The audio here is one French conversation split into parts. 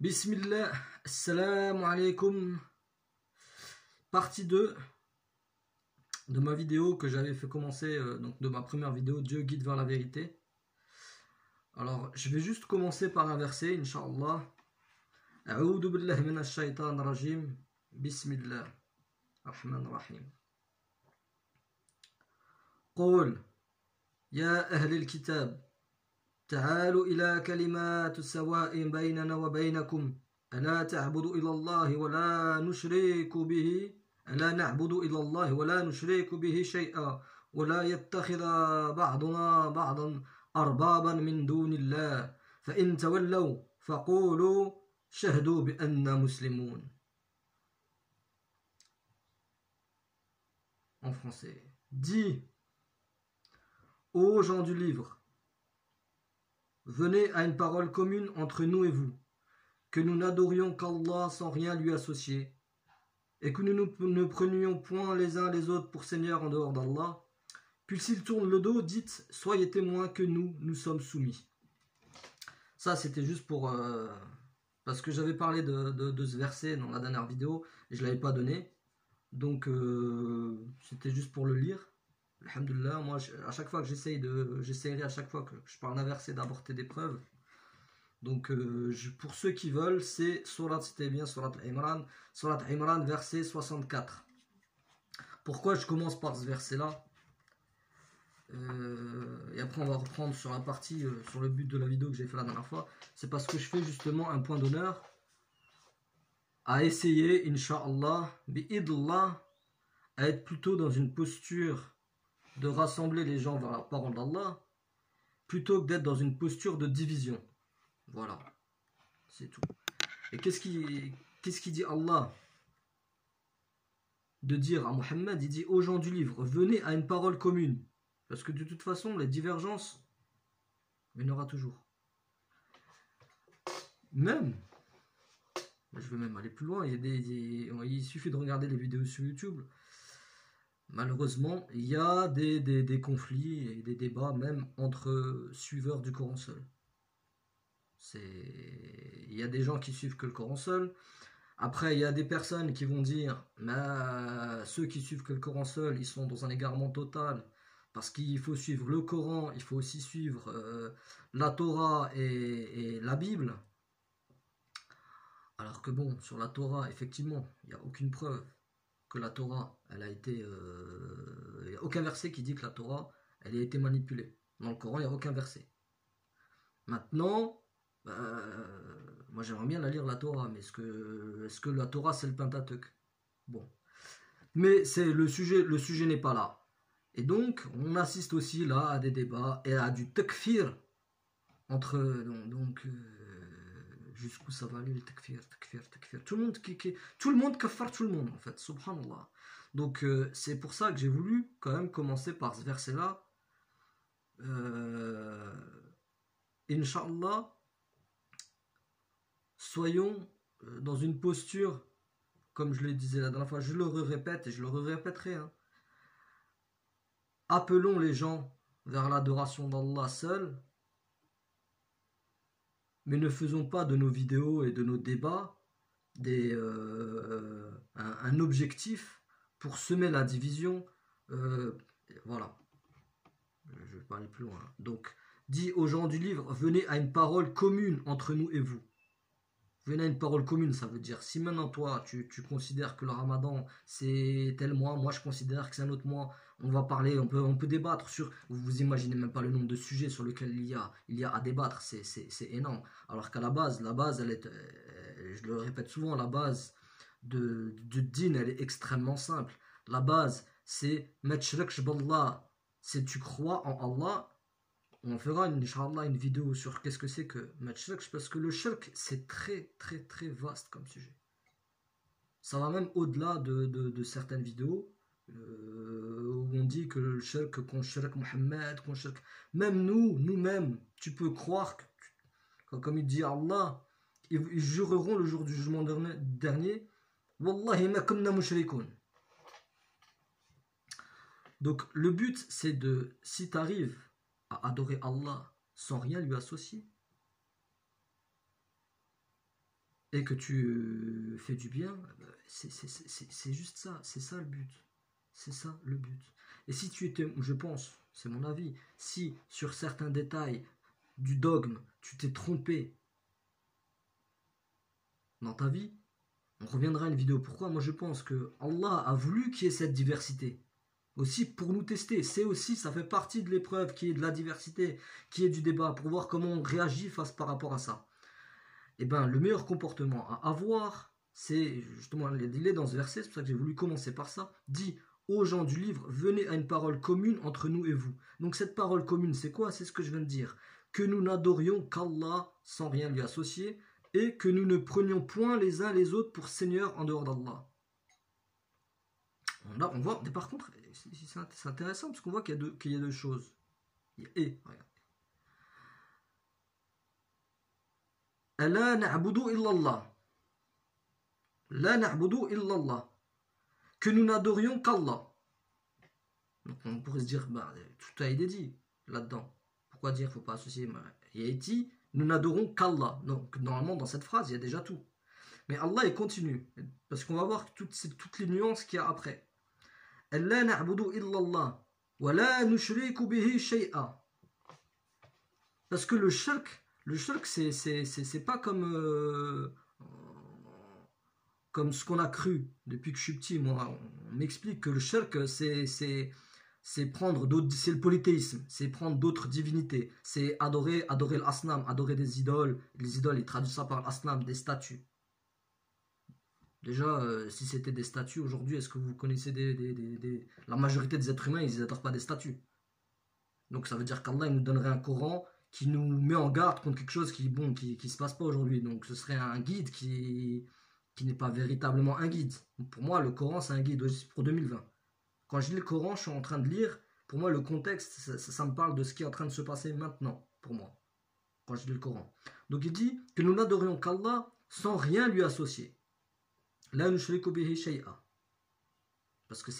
Bismillah, assalamu alaikum. Partie 2 de ma vidéo que j'avais fait commencer, donc de ma première vidéo, Dieu guide vers la vérité. Alors, je vais juste commencer par un verset, Inch'Allah. A'oudou billahi minash shaitan rajim. Bismillah, rahman rahim. قول يا أهل الكتاب تعالوا إلى كلمات سواء بيننا وبينكم ألا تعبدوا إلى الله ولا نشرك به ألا نعبد إلى الله ولا نشرك به شيئا ولا يتخذ بعضنا بعضا أربابا من دون الله فإن تولوا فقولوا شهدوا بأننا مسلمون. En français. Dis, ô gens du livre, venez à une parole commune entre nous et vous, que nous n'adorions qu'Allah sans rien lui associer, et que nous ne prenions point les uns les autres pour seigneurs en dehors d'Allah. Puis s'ils tournent le dos, dites, soyez témoins que nous sommes soumis. Ça, c'était juste pour... parce que j'avais parlé de ce verset dans la dernière vidéo, et je ne l'avais pas donné. Donc, c'était juste pour le lire. Alhamdulillah, moi, à chaque fois que j'essaierai à chaque fois que je parle d'un verset d'apporter des preuves. Donc, pour ceux qui veulent, c'est c'était bien Surat Al-Imran, verset 64. Pourquoi je commence par ce verset-là? Et après, on va reprendre sur la partie, sur le but de la vidéo que j'ai fait la dernière fois. C'est parce que je fais justement un point d'honneur à essayer, Inch'Allah, bi'idullah, à être plutôt dans une posture de rassembler les gens vers la parole d'Allah, plutôt que d'être dans une posture de division. Voilà, c'est tout. Et qu'est-ce qu'il dit Allah de dire à Mohammed? Il dit aux gens du livre, venez à une parole commune. Parce que de toute façon, les divergences, il y en aura toujours. Même, je vais même aller plus loin, il suffit de regarder les vidéos sur YouTube. Malheureusement, il y a des conflits et des débats même entre suiveurs du Coran seul. Il y a des gens qui suivent que le Coran seul. Après, il y a des personnes qui vont dire ceux qui suivent que le Coran seul, ils sont dans un égarement total. Parce qu'il faut suivre le Coran, il faut aussi suivre la Torah et la Bible. Alors que bon, sur la Torah, effectivement, il n'y a aucune preuve que la Torah, elle a été... il n'y a aucun verset qui dit que la Torah, elle a été manipulée. Dans le Coran, il n'y a aucun verset. Maintenant, moi j'aimerais bien la lire la Torah, mais est-ce que la Torah c'est le Pentateuque? Bon. Mais le sujet n'est pas là. Et donc, on assiste aussi là à des débats et à du takfir entre... jusqu'où ça va aller le takfir. Tout le monde kaffar tout le monde en fait, subhanallah. Donc c'est pour ça que j'ai voulu quand même commencer par ce verset là. Inch'Allah, soyons dans une posture, comme je le disais la dernière fois, je le répète et je le répéterai, hein. Appelons les gens vers l'adoration d'Allah seul, mais ne faisons pas de nos vidéos et de nos débats un objectif pour semer la division. Voilà, je ne vais pas aller plus loin. Donc, dis aux gens du livre, venez à une parole commune entre nous et vous. Venez à une parole commune, ça veut dire, si maintenant toi, tu considères que le Ramadan, c'est tel mois, moi je considère que c'est un autre mois, on va parler, on peut débattre sur, vous imaginez même pas le nombre de sujets sur lesquels il y a à débattre, c'est énorme. Alors qu'à la base, elle est, je le répète souvent, la base de din, elle est extrêmement simple. La base, c'est c'est tu crois en Allah. On fera Inch'Allah une vidéo sur qu'est-ce que c'est que shirk, parce que le shirk c'est très très très vaste comme sujet. Ça va même au-delà de certaines vidéos où on dit que le shirk, qu'on shirk Mohammed, qu'on shirk... Même nous-mêmes, tu peux croire que, comme il dit Allah, ils jureront le jour du jugement dernier, Wallahi ma kunna mushrikoun. Donc le but c'est de, si tu arrives à adorer Allah sans rien lui associer, et que tu fais du bien, c'est juste ça, c'est ça le but. C'est ça le but. Et si tu étais, je pense, c'est mon avis, si sur certains détails du dogme, tu t'es trompé dans ta vie, on reviendra à une vidéo. Pourquoi? Moi je pense que Allah a voulu qu'il y ait cette diversité. Aussi pour nous tester. C'est aussi, ça fait partie de l'épreuve qui est de la diversité, qui est du débat, pour voir comment on réagit face par rapport à ça. Et bien le meilleur comportement à avoir, c'est justement, il est dans ce verset, c'est pour ça que j'ai voulu commencer par ça, dit aux gens du livre, venez à une parole commune entre nous et vous. Donc cette parole commune, c'est quoi? C'est ce que je viens de dire. Que nous n'adorions qu'Allah sans rien lui associer, et que nous ne prenions point les uns les autres pour Seigneur en dehors d'Allah. Là, on voit, mais par contre, c'est intéressant parce qu'on voit qu'il y a deux choses. Et, regarde. La na'budu illallah. La na'budu illallah. Que nous n'adorions qu'Allah. Donc on pourrait se dire, bah, tout a été dit là-dedans. Pourquoi dire, faut pas associer. Il y a dit, nous n'adorons qu'Allah. Donc normalement dans cette phrase, il y a déjà tout. Mais Allah il continue. Parce qu'on va voir toutes les nuances qu'il y a après. La na'budu illallah. Wa la nushriku bihi shay'a. Parce que le shirk, c'est pas comme ce qu'on a cru depuis que je suis petit. Moi, on m'explique que le shirk, c'est prendre d'autres, c'est le polythéisme, c'est prendre d'autres divinités, c'est adorer l'asnam, adorer des idoles. Les idoles, ils traduisent ça par l'asnam, des statues. Déjà, si c'était des statues aujourd'hui, est-ce que vous connaissez la majorité des êtres humains, ils n'adorent pas des statues. Donc ça veut dire qu'Allah nous donnerait un Coran qui nous met en garde contre quelque chose qui se passe pas aujourd'hui. Donc ce serait un guide qui n'est pas véritablement un guide. Donc, pour moi, le Coran, c'est un guide aussi pour 2020. Quand je lis le Coran, je suis en train de lire, pour moi, le contexte, ça me parle de ce qui est en train de se passer maintenant, pour moi, quand je lis le Coran. Donc il dit que nous n'adorions qu'Allah sans rien lui associer. La nushriku bihi shay'a. Parce que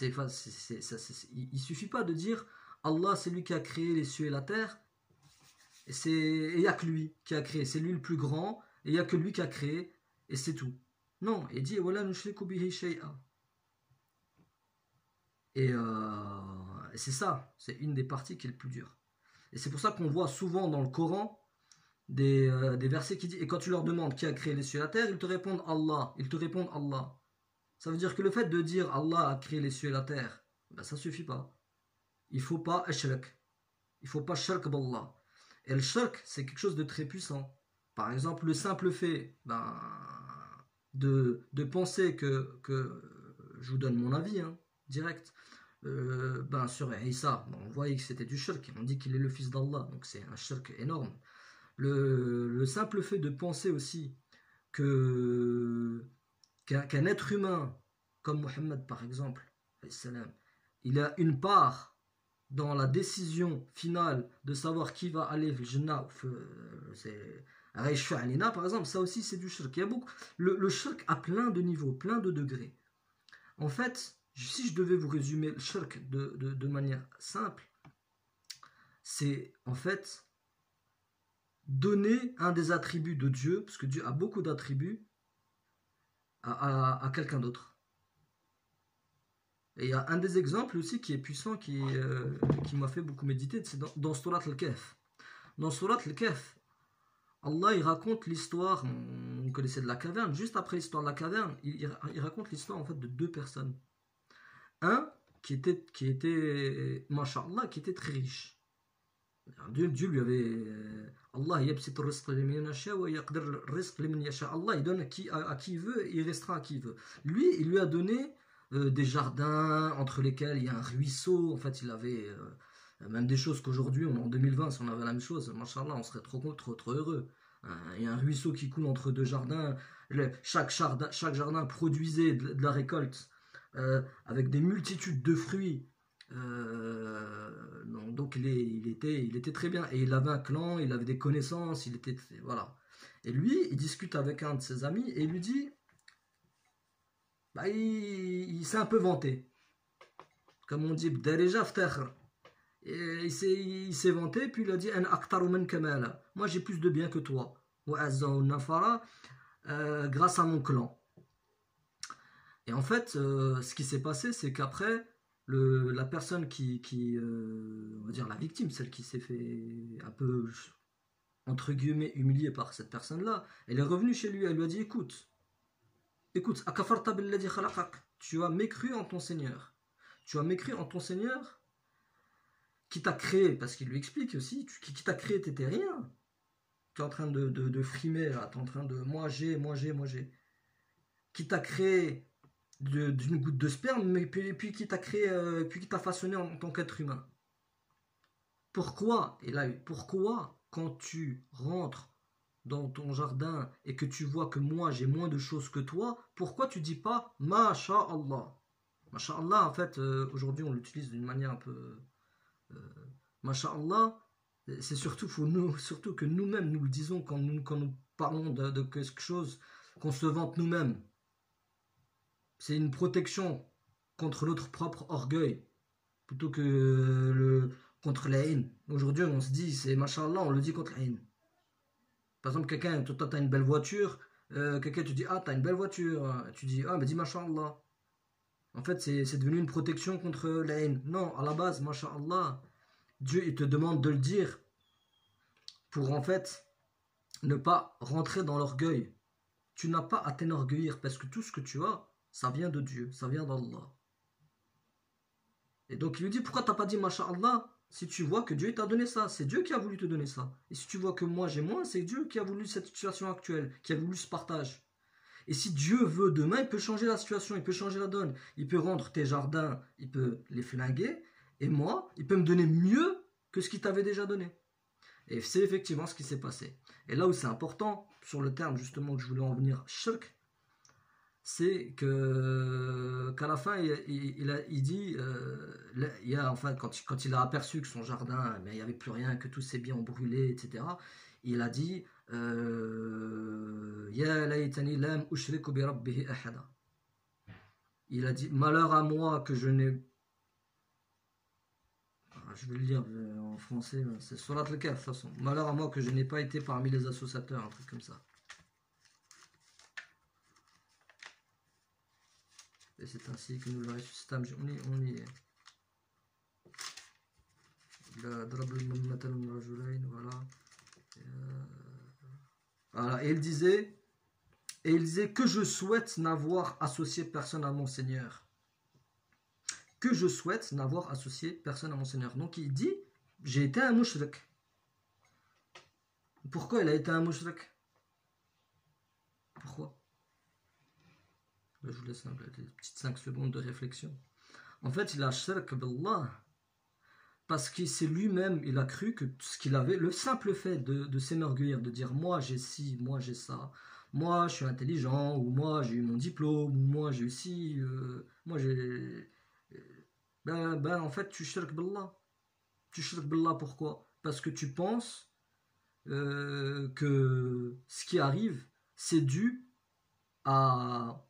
il suffit pas de dire Allah, c'est lui qui a créé les cieux et la terre, et il n'y a que lui qui a créé, c'est lui le plus grand, et il n'y a que lui qui a créé, et c'est tout. Non, il dit wala nushriku bihi shay'a. Et c'est ça, c'est une des parties qui est le plus dur. Et c'est pour ça qu'on voit souvent dans le Coran des versets qui disent, et quand tu leur demandes qui a créé les cieux et la terre, ils te répondent Allah. Ils te répondent Allah. Ça veut dire que le fait de dire Allah a créé les cieux et la terre, ben ça suffit pas. Il faut pas ashrak. Il faut pas shirk billah. Et le shirk, c'est quelque chose de très puissant. Par exemple, le simple fait de penser que je vous donne mon avis, hein, direct. Sur Isa, on voyait que c'était du shirk, on dit qu'il est le fils d'Allah, donc c'est un shirk énorme. Le simple fait de penser aussi qu'un être humain comme Mohammed par exemple, il a une part dans la décision finale de savoir qui va aller au Jannah, par exemple, ça aussi c'est du shirk. Il y a beaucoup. Le shirk a plein de niveaux, plein de degrés. En fait, si je devais vous résumer le shirk de manière simple, c'est en fait donner un des attributs de Dieu, parce que Dieu a beaucoup d'attributs, à quelqu'un d'autre. Et il y a un des exemples aussi qui est puissant, qui m'a fait beaucoup méditer, c'est dans Surat al-Kahf. Dans Surat al-Kahf, Allah il raconte l'histoire, on connaissait de la caverne, juste après l'histoire de la caverne, il raconte l'histoire en fait de deux personnes. Un qui était Masha'Allah, qui était très riche. Dieu lui avait Allah yabsit ar-rizq liman yasha wa yaqdir ar-rizq liman yasha. Allah il donne à qui il veut et il restera à qui il veut. Lui, il lui a donné des jardins entre lesquels il y a un ruisseau. En fait, il avait même des choses qu'aujourd'hui, en 2020, si on avait la même chose, Masha'Allah, on serait trop heureux. Il y a un ruisseau qui coule entre deux jardins. Chaque jardin produisait de la récolte avec des multitudes de fruits. Donc il était très bien. Et il avait un clan, il avait des connaissances, voilà. Et lui, il discute avec un de ses amis et il lui dit, il s'est un peu vanté. Comme on dit, il s'est vanté, puis il a dit, moi j'ai plus de biens que toi. grâce à mon clan. Et en fait, ce qui s'est passé, c'est qu'après, la personne on va dire la victime, celle qui s'est fait un peu, entre guillemets, humiliée par cette personne-là, elle est revenue chez lui, elle lui a dit, écoute, akafarta billadhi khalaqak, tu as mécru en ton Seigneur. Tu as mécru en ton Seigneur qui t'a créé, parce qu'il lui explique aussi, qui t'a créé, t'étais rien. Tu es en train de frimer, là, tu es en train de moi j'ai. Qui t'a créé d'une goutte de sperme, mais puis qui t'a créé, puis qui t'a façonné en tant qu'être humain. Pourquoi, et là, pourquoi, quand tu rentres dans ton jardin et que tu vois que moi j'ai moins de choses que toi, pourquoi tu dis pas Masha'Allah? Masha'Allah, en fait, aujourd'hui on l'utilise d'une manière un peu. Masha'Allah, c'est surtout que nous-mêmes nous le disons quand nous parlons de quelque chose, qu'on se vante nous-mêmes. C'est une protection contre notre propre orgueil, plutôt que contre la haine. Aujourd'hui, on se dit, c'est Masha'Allah, on le dit contre la haine. Par exemple, toi, t'as une belle voiture, quelqu'un te dit, ah, t'as une belle voiture, tu dis, ah, mais dis Masha'Allah. En fait, c'est devenu une protection contre la haine. Non, à la base, Masha'Allah, Dieu, il te demande de le dire pour, en fait, ne pas rentrer dans l'orgueil. Tu n'as pas à t'enorgueillir parce que tout ce que tu as, ça vient de Dieu, ça vient d'Allah. Et donc il lui dit, pourquoi t'as pas dit Masha'Allah si tu vois que Dieu t'a donné ça? C'est Dieu qui a voulu te donner ça. Et si tu vois que moi j'ai moins, c'est Dieu qui a voulu cette situation actuelle, qui a voulu ce partage. Et si Dieu veut demain, il peut changer la situation, il peut changer la donne. Il peut rendre tes jardins, il peut les flinguer. Et moi, il peut me donner mieux que ce qu'il t'avait déjà donné. Et c'est effectivement ce qui s'est passé. Et là où c'est important, sur le terme justement que je voulais en venir, shirk, c'est qu'à la fin, il dit, enfin, quand il a aperçu que son jardin, il n'y avait plus rien, que tous ses biens ont brûlé, etc., il a dit, Ya laytani lam ushriku bi rabbihi ahada. Il a dit, malheur à moi que je n'ai. Je vais le lire en français, c'est Surat al-Kahf de toute façon. Malheur à moi que je n'ai pas été parmi les associateurs, un truc comme ça. Et c'est ainsi que nous le ressuscitâmes. On y est. Voilà. Et il disait que je souhaite n'avoir associé personne à mon Seigneur. Que je souhaite n'avoir associé personne à mon Seigneur. Donc il dit, j'ai été un mushrik. Pourquoi il a été un mushrik? Pourquoi? Je vous laisse des petites 5 secondes de réflexion. En fait, il a shirk billah parce qu'il s'est lui-même, il a cru que ce qu'il avait, le simple fait de s'enorgueillir, de dire moi j'ai ci, moi j'ai ça, moi je suis intelligent, ou moi j'ai eu mon diplôme, ou moi j'ai eu ci, moi j'ai. En fait, tu shirk billah. Tu shirk billah pourquoi? Parce que tu penses que ce qui arrive, c'est dû à.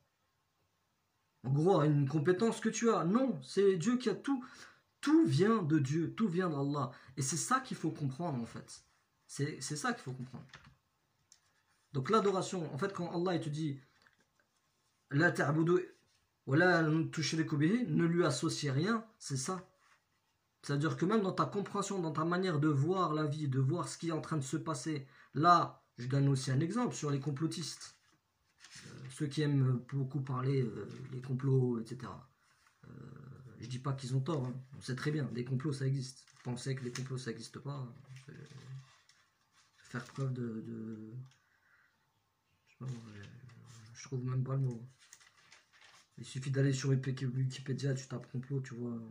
En gros, à une compétence que tu as. Non, c'est Dieu qui a tout. Tout vient de Dieu, tout vient d'Allah. Et c'est ça qu'il faut comprendre en fait. C'est ça qu'il faut comprendre. Donc l'adoration, en fait, quand Allah il te dit La ta'budu wa la tushriku bihi, ne lui associez rien, c'est ça. C'est-à-dire que même dans ta compréhension, dans ta manière de voir la vie, de voir ce qui est en train de se passer, là, je donne aussi un exemple sur les complotistes. Ceux qui aiment beaucoup parler les complots, etc. Je dis pas qu'ils ont tort, hein. On sait très bien, des complots ça existe. Penser que les complots ça n'existe pas, faire preuve je trouve même pas le mot. Il suffit d'aller sur Wikipédia, tu tapes complot, tu vois.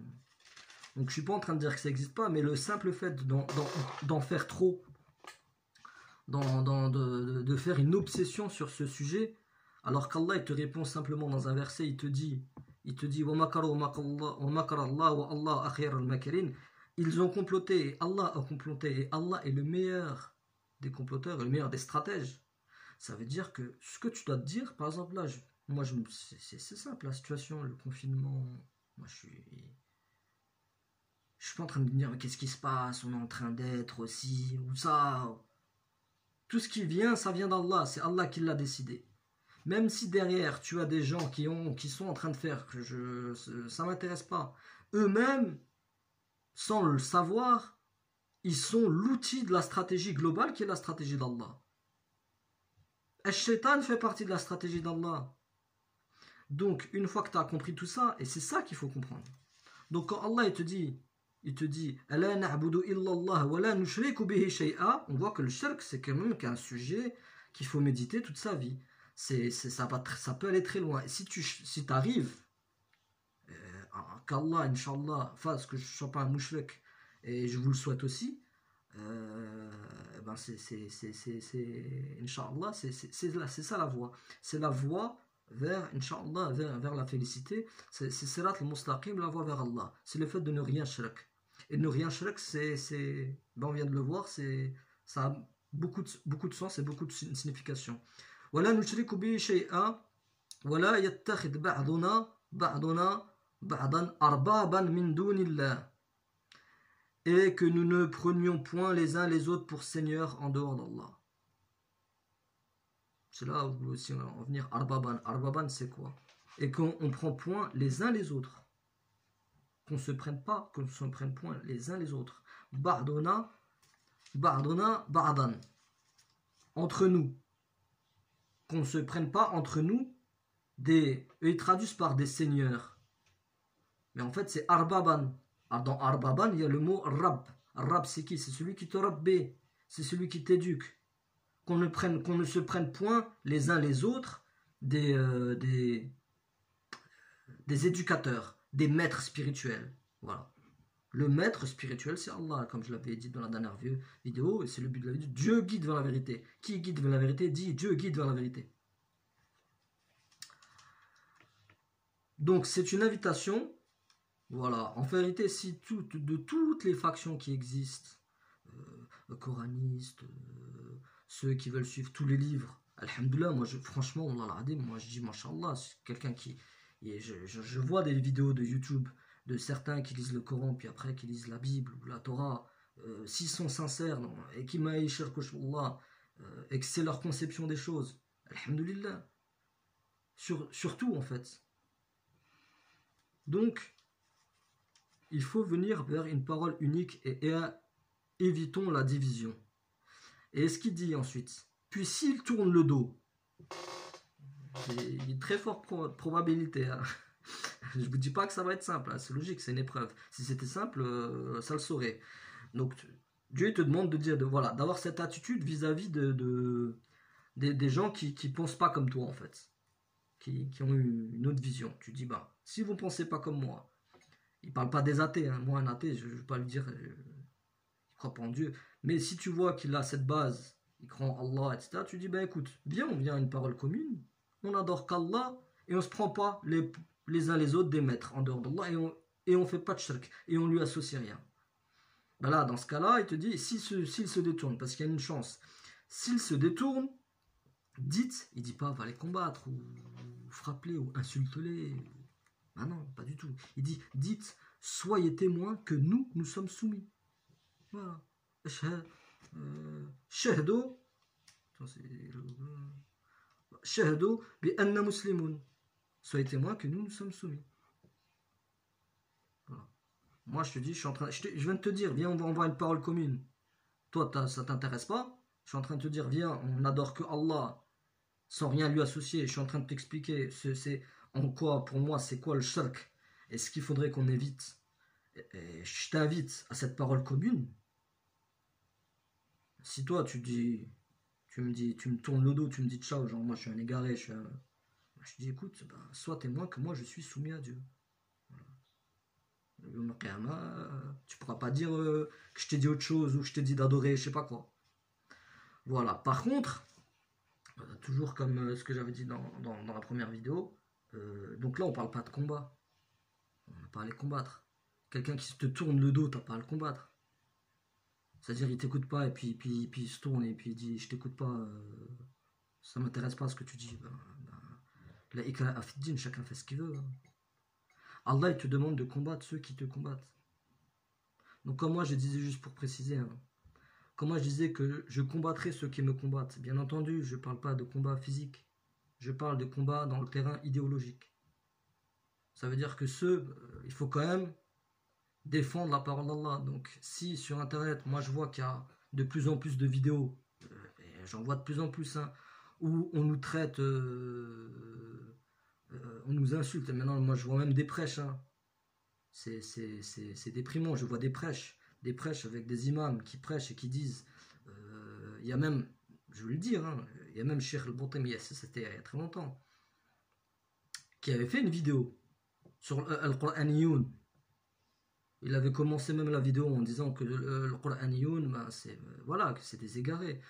Donc je suis pas en train de dire que ça n'existe pas, mais le simple fait d'en faire trop, de faire une obsession sur ce sujet, alors qu'Allah il te répond simplement dans un verset, il te dit ils ont comploté et Allah a comploté et Allah est le meilleur des comploteurs, le meilleur des stratèges. Ça veut dire que ce que tu dois te dire, par exemple là, c'est simple la situation, le confinement, moi je suis pas en train de me dire qu'est-ce qui se passe, on est en train d'être aussi ou ça. Tout ce qui vient, ça vient d'Allah, c'est Allah qui l'a décidé. Même si derrière tu as des gens qui sont en train de faire que ça m'intéresse pas, eux-mêmes, sans le savoir, ils sont l'outil de la stratégie globale qui est la stratégie d'Allah. Ash-Shaytan fait partie de la stratégie d'Allah. Donc, une fois que tu as compris tout ça, et c'est ça qu'il faut comprendre. Donc, quand Allah il te dit Ala na'budu illallah wa la nushriku bihi shay'a, on voit que le shirk, c'est quand même qu'un sujet qu'il faut méditer toute sa vie. Ça peut aller très loin. Et si arrives, qu'Allah, Inch'Allah, fasse que je ne sois pas un mushrik, et je vous le souhaite aussi, ben Inch'Allah, c'est ça la voie. C'est la voie vers, Inch'Allah, vers la félicité. C'est Sirat al-Mustaqim, la voie vers Allah. C'est le fait de ne rien shirk. Et de ne rien shirk, ben on vient de le voir, ça a beaucoup de sens et beaucoup de signification. ولا نشرك به شيئا ولا يتخذ بعضنا بعضا أربابا من دون الله, et que nous ne prenions point les uns les autres pour seigneurs en dehors d'Allah. C'est là où aussi on va en venir. Arbaban, c'est quoi? Et qu'on ne prend point les uns les autres, qu'on ne se prenne point les uns les autres. Ba'dona ba'dan, entre nous, qu'on ne se prenne pas entre nous ils traduisent par des seigneurs, mais en fait c'est arbaban. Dans arbaban il y a le mot rab. Rab, c'est qui? C'est celui qui te rabbe, c'est celui qui t'éduque. Qu'on ne se prenne point les uns les autres des éducateurs, des maîtres spirituels. Voilà. Le maître spirituel, c'est Allah, comme je l'avais dit dans la dernière vidéo, et c'est le but de la vidéo. Dieu guide vers la vérité. Qui guide vers la vérité? Dit Dieu guide vers la vérité. Donc c'est une invitation. Voilà. En vérité, si de toutes les factions qui existent, coranistes, ceux qui veulent suivre tous les livres, alhamdoulilah, franchement, moi je dis mashallah, c'est quelqu'un qui... Je vois des vidéos de YouTube de certains qui lisent le Coran, puis après qui lisent la Bible ou la Torah, s'ils sont sincères, non, et qui et que c'est leur conception des choses, alhamdoulilah, surtout en fait. Donc, il faut venir vers une parole unique et évitons la division. Et ce qu'il dit ensuite, puis s'il tourne le dos, il y a une très forte probabilité, hein. Je ne vous dis pas que ça va être simple, hein, c'est logique, c'est une épreuve. Si c'était simple, ça le saurait. Donc Dieu te demande d'avoir cette attitude vis-à-vis des gens qui ne pensent pas comme toi en fait, qui ont une autre vision. Tu dis, si vous ne pensez pas comme moi, il ne parle pas des athées, hein. Moi un athée, je ne vais pas lui dire, il ne croit pas en Dieu. Mais si tu vois qu'il a cette base, il croit en Allah, etc., tu dis, écoute, viens, on vient à une parole commune, on n'adore qu'Allah, et on ne se prend pas les uns les autres des maîtres en dehors d'Allah, et on ne fait pas de shirk, et on lui associe rien. Là, dans ce cas-là, il te dit, s'il se détourne, parce qu'il y a une chance, s'il se détourne, dites, il ne dit pas, va les combattre, ou frappe-les, ou insulte-les. Non, pas du tout. Il dit, dites, soyez témoins que nous sommes soumis. Voilà. Shahdo bi anna muslimun. Soyez témoins que nous sommes soumis. Voilà. Moi je te dis, je viens de te dire, viens, on va avoir une parole commune. Toi ça t'intéresse pas. Je suis en train de te dire, viens, on n'adore que Allah sans rien lui associer. Je suis en train de t'expliquer c'est en quoi, pour moi, c'est quoi le shirk et ce qu'il faudrait qu'on évite. Et je t'invite à cette parole commune. Si toi tu me tournes le dos, tu me dis ciao, genre moi je suis un égaré, je dis écoute, sois témoin que moi je suis soumis à Dieu. Voilà. Tu pourras pas dire que je t'ai dit autre chose ou que je t'ai dit d'adorer, je sais pas quoi. Voilà. Par contre, toujours comme ce que j'avais dit dans la première vidéo, donc là on parle pas de combat, on n'a pas à les combattre. Quelqu'un qui te tourne le dos, t'as pas à le combattre. C'est-à-dire il t'écoute pas et puis il se tourne et puis il dit je t'écoute pas, ça m'intéresse pas ce que tu dis. La ikra afiddin, chacun fait ce qu'il veut. Allah il te demande de combattre ceux qui te combattent. Donc comme moi je disais, juste pour préciser, comme moi je disais que je combattrai ceux qui me combattent. Bien entendu, je parle pas de combat physique. je parle de combat dans le terrain idéologique. Ça veut dire que il faut quand même défendre la parole d'Allah. Donc si sur internet, moi je vois qu'il y a de plus en plus de vidéos, et j'en vois de plus en plus, hein, où on nous traite, on nous insulte. Et maintenant, moi je vois même des prêches, hein. C'est déprimant. Je vois des prêches avec des imams qui prêchent et qui disent, il y a même, je veux le dire, hein, il y a même Cheikh El-Boutemi, c'était il y a très longtemps, qui avait fait une vidéo sur Al-Qur'aniyoun. Il avait commencé même la vidéo en disant que le Qur'aniyoun, ben voilà, que c'est des égarés.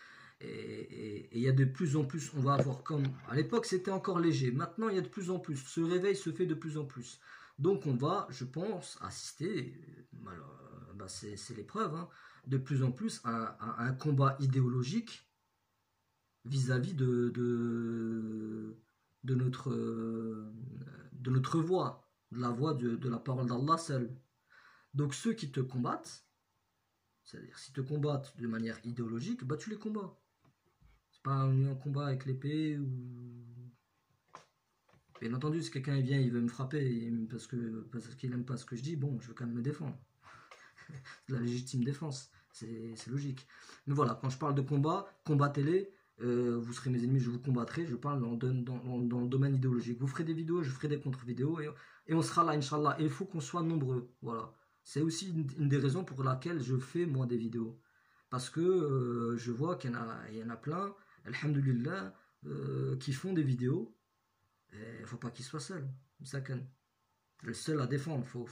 Et il y a de plus en plus, on va avoir comme. À l'époque, c'était encore léger. Maintenant, il y a de plus en plus. Ce réveil se fait de plus en plus. Donc, on va, je pense, assister, ben c'est l'épreuve, hein, de plus en plus à un combat idéologique vis-à-vis de notre voix, de la voix de la parole d'Allah seul. Donc ceux qui te combattent, c'est-à-dire s'ils te combattent de manière idéologique, bah tu les combats. C'est pas un combat avec l'épée ou... Bien entendu, si quelqu'un vient, il veut me frapper parce qu'il n'aime pas ce que je dis, bon, je veux quand même me défendre. C'est la légitime défense, c'est logique. Mais voilà, quand je parle de combat, combattez-les, vous serez mes ennemis, je vous combattrai, je parle dans le domaine idéologique. Vous ferez des vidéos, je ferai des contre-vidéos, et on sera là, Inch'Allah. Et il faut qu'on soit nombreux, voilà. C'est aussi une des raisons pour laquelle je fais, moi, des vidéos. Parce que je vois qu'il y en a plein, alhamdoulilah, qui font des vidéos, et il ne faut pas qu'ils soient seuls. Le seul à défendre, faut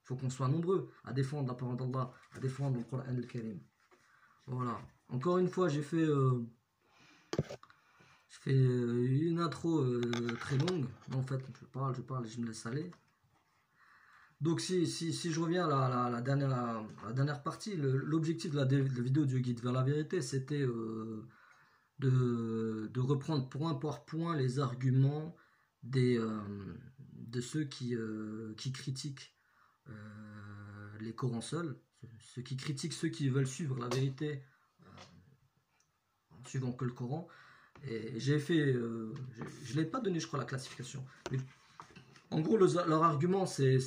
qu'on soit nombreux à défendre la parole d'Allah, à défendre le Coran al-Karim. Voilà. Encore une fois, j'ai fait une intro très longue. En fait, je parle, je me laisse aller. Donc si je reviens à la dernière partie, l'objectif de la vidéo du guide vers la vérité, c'était de reprendre point par point les arguments de ceux qui critiquent les Corans seuls, ceux qui critiquent ceux qui veulent suivre la vérité en suivant que le Coran. Et j'ai fait, je l'ai pas donné, je crois, la classification. Mais en gros, leur argument, c'est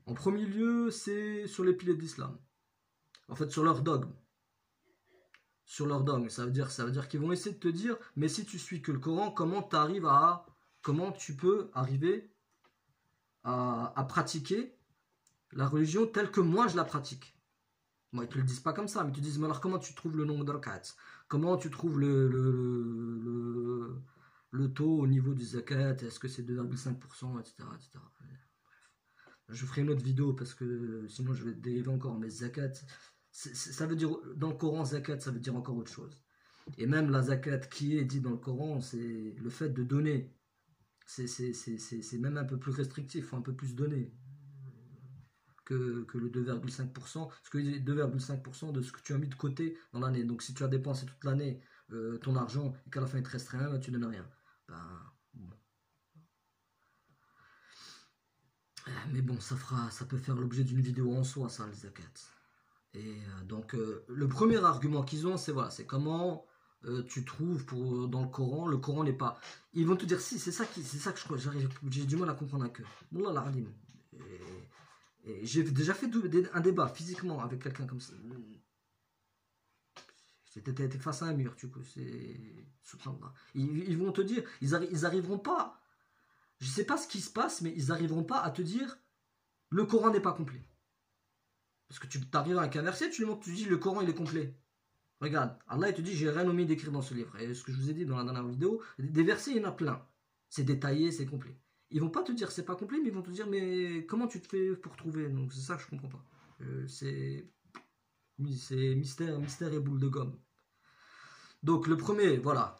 en premier lieu, c'est sur les piliers de l'islam. En fait, sur leur dogme. Sur leur dogme, ça veut dire qu'ils vont essayer de te dire, mais si tu suis que le Coran, comment tu peux arriver à pratiquer la religion telle que moi je la pratique. Moi, ils te le disent pas comme ça, mais ils te disent, mais alors comment tu trouves le nombre de rak'at? Comment tu trouves le taux au niveau du zakat? Est-ce que c'est 2,5%, etc., etc. Bref. Je ferai une autre vidéo parce que sinon je vais dériver encore. Mais zakat, ça veut dire, dans le Coran, zakat, ça veut dire encore autre chose. Et même la zakat qui est dit dans le Coran, c'est le fait de donner. C'est même un peu plus restrictif, il faut un peu plus donner que le 2,5%, parce que 2,5% de ce que tu as mis de côté dans l'année. Donc si tu as dépensé toute l'année ton argent et qu'à la fin il te reste rien, ben, tu donnes rien. Bon. Mais bon, ça peut faire l'objet d'une vidéo en soi, ça, les zakats. Et donc le premier argument qu'ils ont, c'est voilà, c'est comment tu trouves dans le Coran n'est pas. Ils vont te dire si, c'est ça que je crois, j'ai du mal à comprendre un cœur. Wallah l'aradim. Et j'ai déjà fait un débat physiquement avec quelqu'un comme ça. T'es face à un mur, du coup, c'est. Subhanallah. Ils vont te dire, ils arriveront pas. Je sais pas ce qui se passe, mais ils arriveront pas à te dire le Coran n'est pas complet. Parce que tu t'arrives avec un verset, tu dis le Coran il est complet. Regarde, Allah il te dit j'ai rien omis d'écrire dans ce livre. Et ce que je vous ai dit dans la dernière vidéo, des versets il y en a plein. C'est détaillé, c'est complet. Ils vont pas te dire c'est pas complet, mais ils vont te dire mais comment tu te fais pour trouver? Donc c'est ça que je comprends pas. C'est mystère et boule de gomme. Donc le premier, voilà,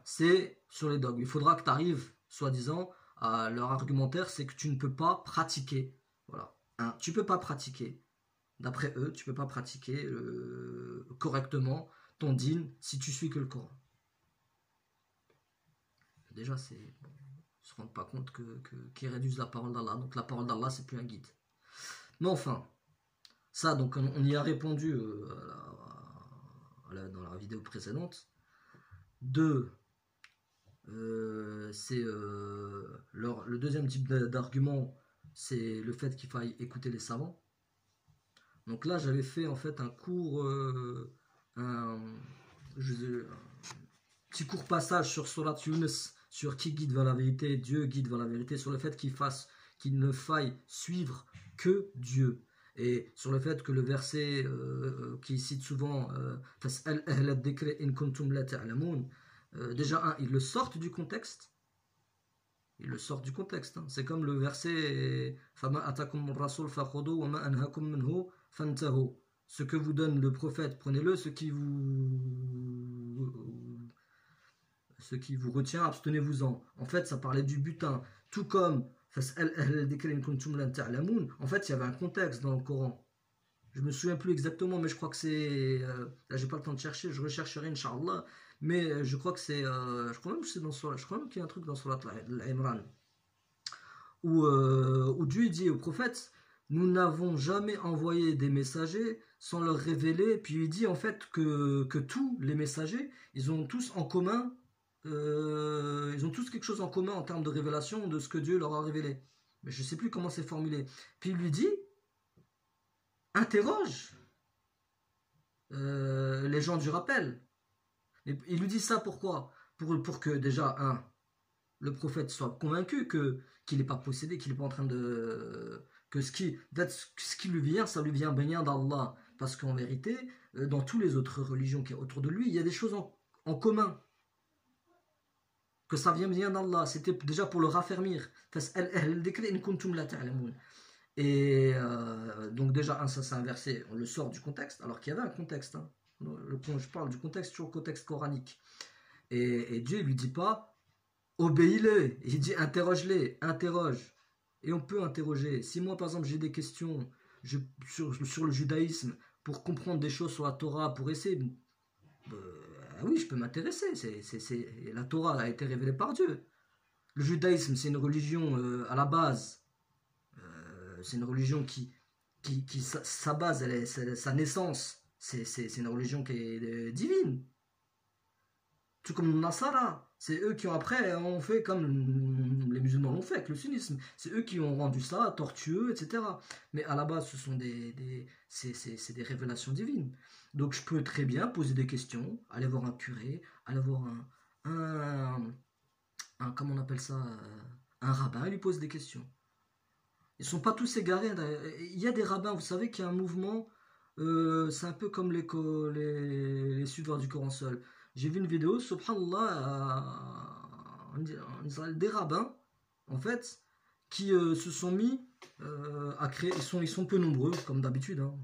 c'est sur les dogmes. Il faudra que tu arrives, soi-disant, à leur argumentaire, c'est que tu ne peux pas pratiquer. Voilà. Tu peux pas pratiquer. D'après eux, tu peux pas pratiquer correctement ton dîn si tu suis que le Coran. Déjà, c'est... Bon, ils ne se rendent pas compte qu'ils réduisent la parole d'Allah. Donc la parole d'Allah, c'est plus un guide. Mais enfin, ça, donc on y a répondu dans la vidéo précédente. 2. le deuxième type d'argument, c'est le fait qu'il faille écouter les savants. Donc là, j'avais fait en fait un cours, un, petit court passage sur Surat Yunus, sur qui guide vers la vérité, Dieu guide vers la vérité, sur le fait qu'il ne faille suivre que Dieu. Et sur le fait que le verset qui cite souvent déjà, ils le sortent du contexte. Ils le sortent du contexte. Hein. C'est comme le verset ce que vous donne le prophète, prenez-le, ce qui vous retient, abstenez-vous-en. En fait, ça parlait du butin. Tout comme en fait, il y avait un contexte dans le Coran. Je me souviens plus exactement, mais je crois que c'est. Là, j'ai pas le temps de chercher, je rechercherai, Inch'Allah. Mais je crois que c'est. Je crois même que c'est dans Surat. Je crois même qu'il y a un truc dans Surat Al-Imran. Où Dieu dit au prophète: nous n'avons jamais envoyé des messagers sans leur révéler. Puis il dit en fait que tous les messagers, ils ont tous en commun. Ils ont tous quelque chose en commun en termes de révélation de ce que Dieu leur a révélé. Mais je ne sais plus comment c'est formulé. Puis il lui dit: interroge les gens du rappel. Et il lui dit ça pourquoi? Pour que déjà, le prophète soit convaincu qu'il n'est pas possédé, qu'il n'est pas en train de... que ce qui lui vient, ça lui vient bien d'Allah. Parce qu'en vérité, dans toutes les autres religions qui sont autour de lui, il y a des choses en commun. Que ça vient bien d'Allah. C'était déjà pour le raffermir. Et donc déjà, ça c'est un verset, on le sort du contexte, alors qu'il y avait un contexte. Hein. Quand je parle du contexte, sur le contexte coranique. Et Dieu ne lui dit pas: obéis-les. Il dit: interroge-les, interroge. Et on peut interroger. Si moi, par exemple, j'ai des questions sur le judaïsme, pour comprendre des choses sur la Torah, pour essayer... oui, je peux m'intéresser. La Torah a été révélée par Dieu. Le judaïsme, c'est une religion à la base. C'est une religion qui sa base, sa naissance, c'est une religion qui est divine. Tout comme le Nasara, c'est eux qui ont après ont fait comme les musulmans l'ont fait avec le sunnisme. C'est eux qui ont rendu ça tortueux, etc. Mais à la base, ce sont c'est des révélations divines. Donc je peux très bien poser des questions, aller voir un curé, aller voir un comment on appelle ça, un rabbin, et lui poser des questions. Ils ne sont pas tous égarés. Il y a des rabbins, vous savez qu'il y a un mouvement, c'est un peu comme les suiveurs du Coran seul. J'ai vu une vidéo, subhanallah, en Israël, des rabbins, en fait, qui se sont mis à créer, ils sont peu nombreux, comme d'habitude, hein,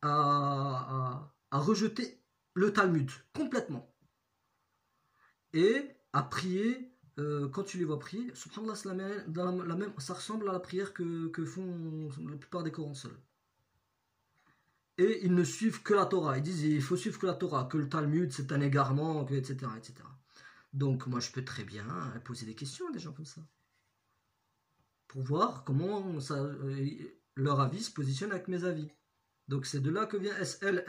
à rejeter le Talmud, complètement. Et à prier, quand tu les vois prier, subhanallah, ça ressemble à la prière que font la plupart des Corans seuls. Et ils ne suivent que la Torah. Ils disent il faut suivre que la Torah, que le Talmud c'est un égarement, etc., etc. Donc moi je peux très bien poser des questions à des gens comme ça. Pour voir comment leur avis se positionne avec mes avis. Donc c'est de là que vient SL,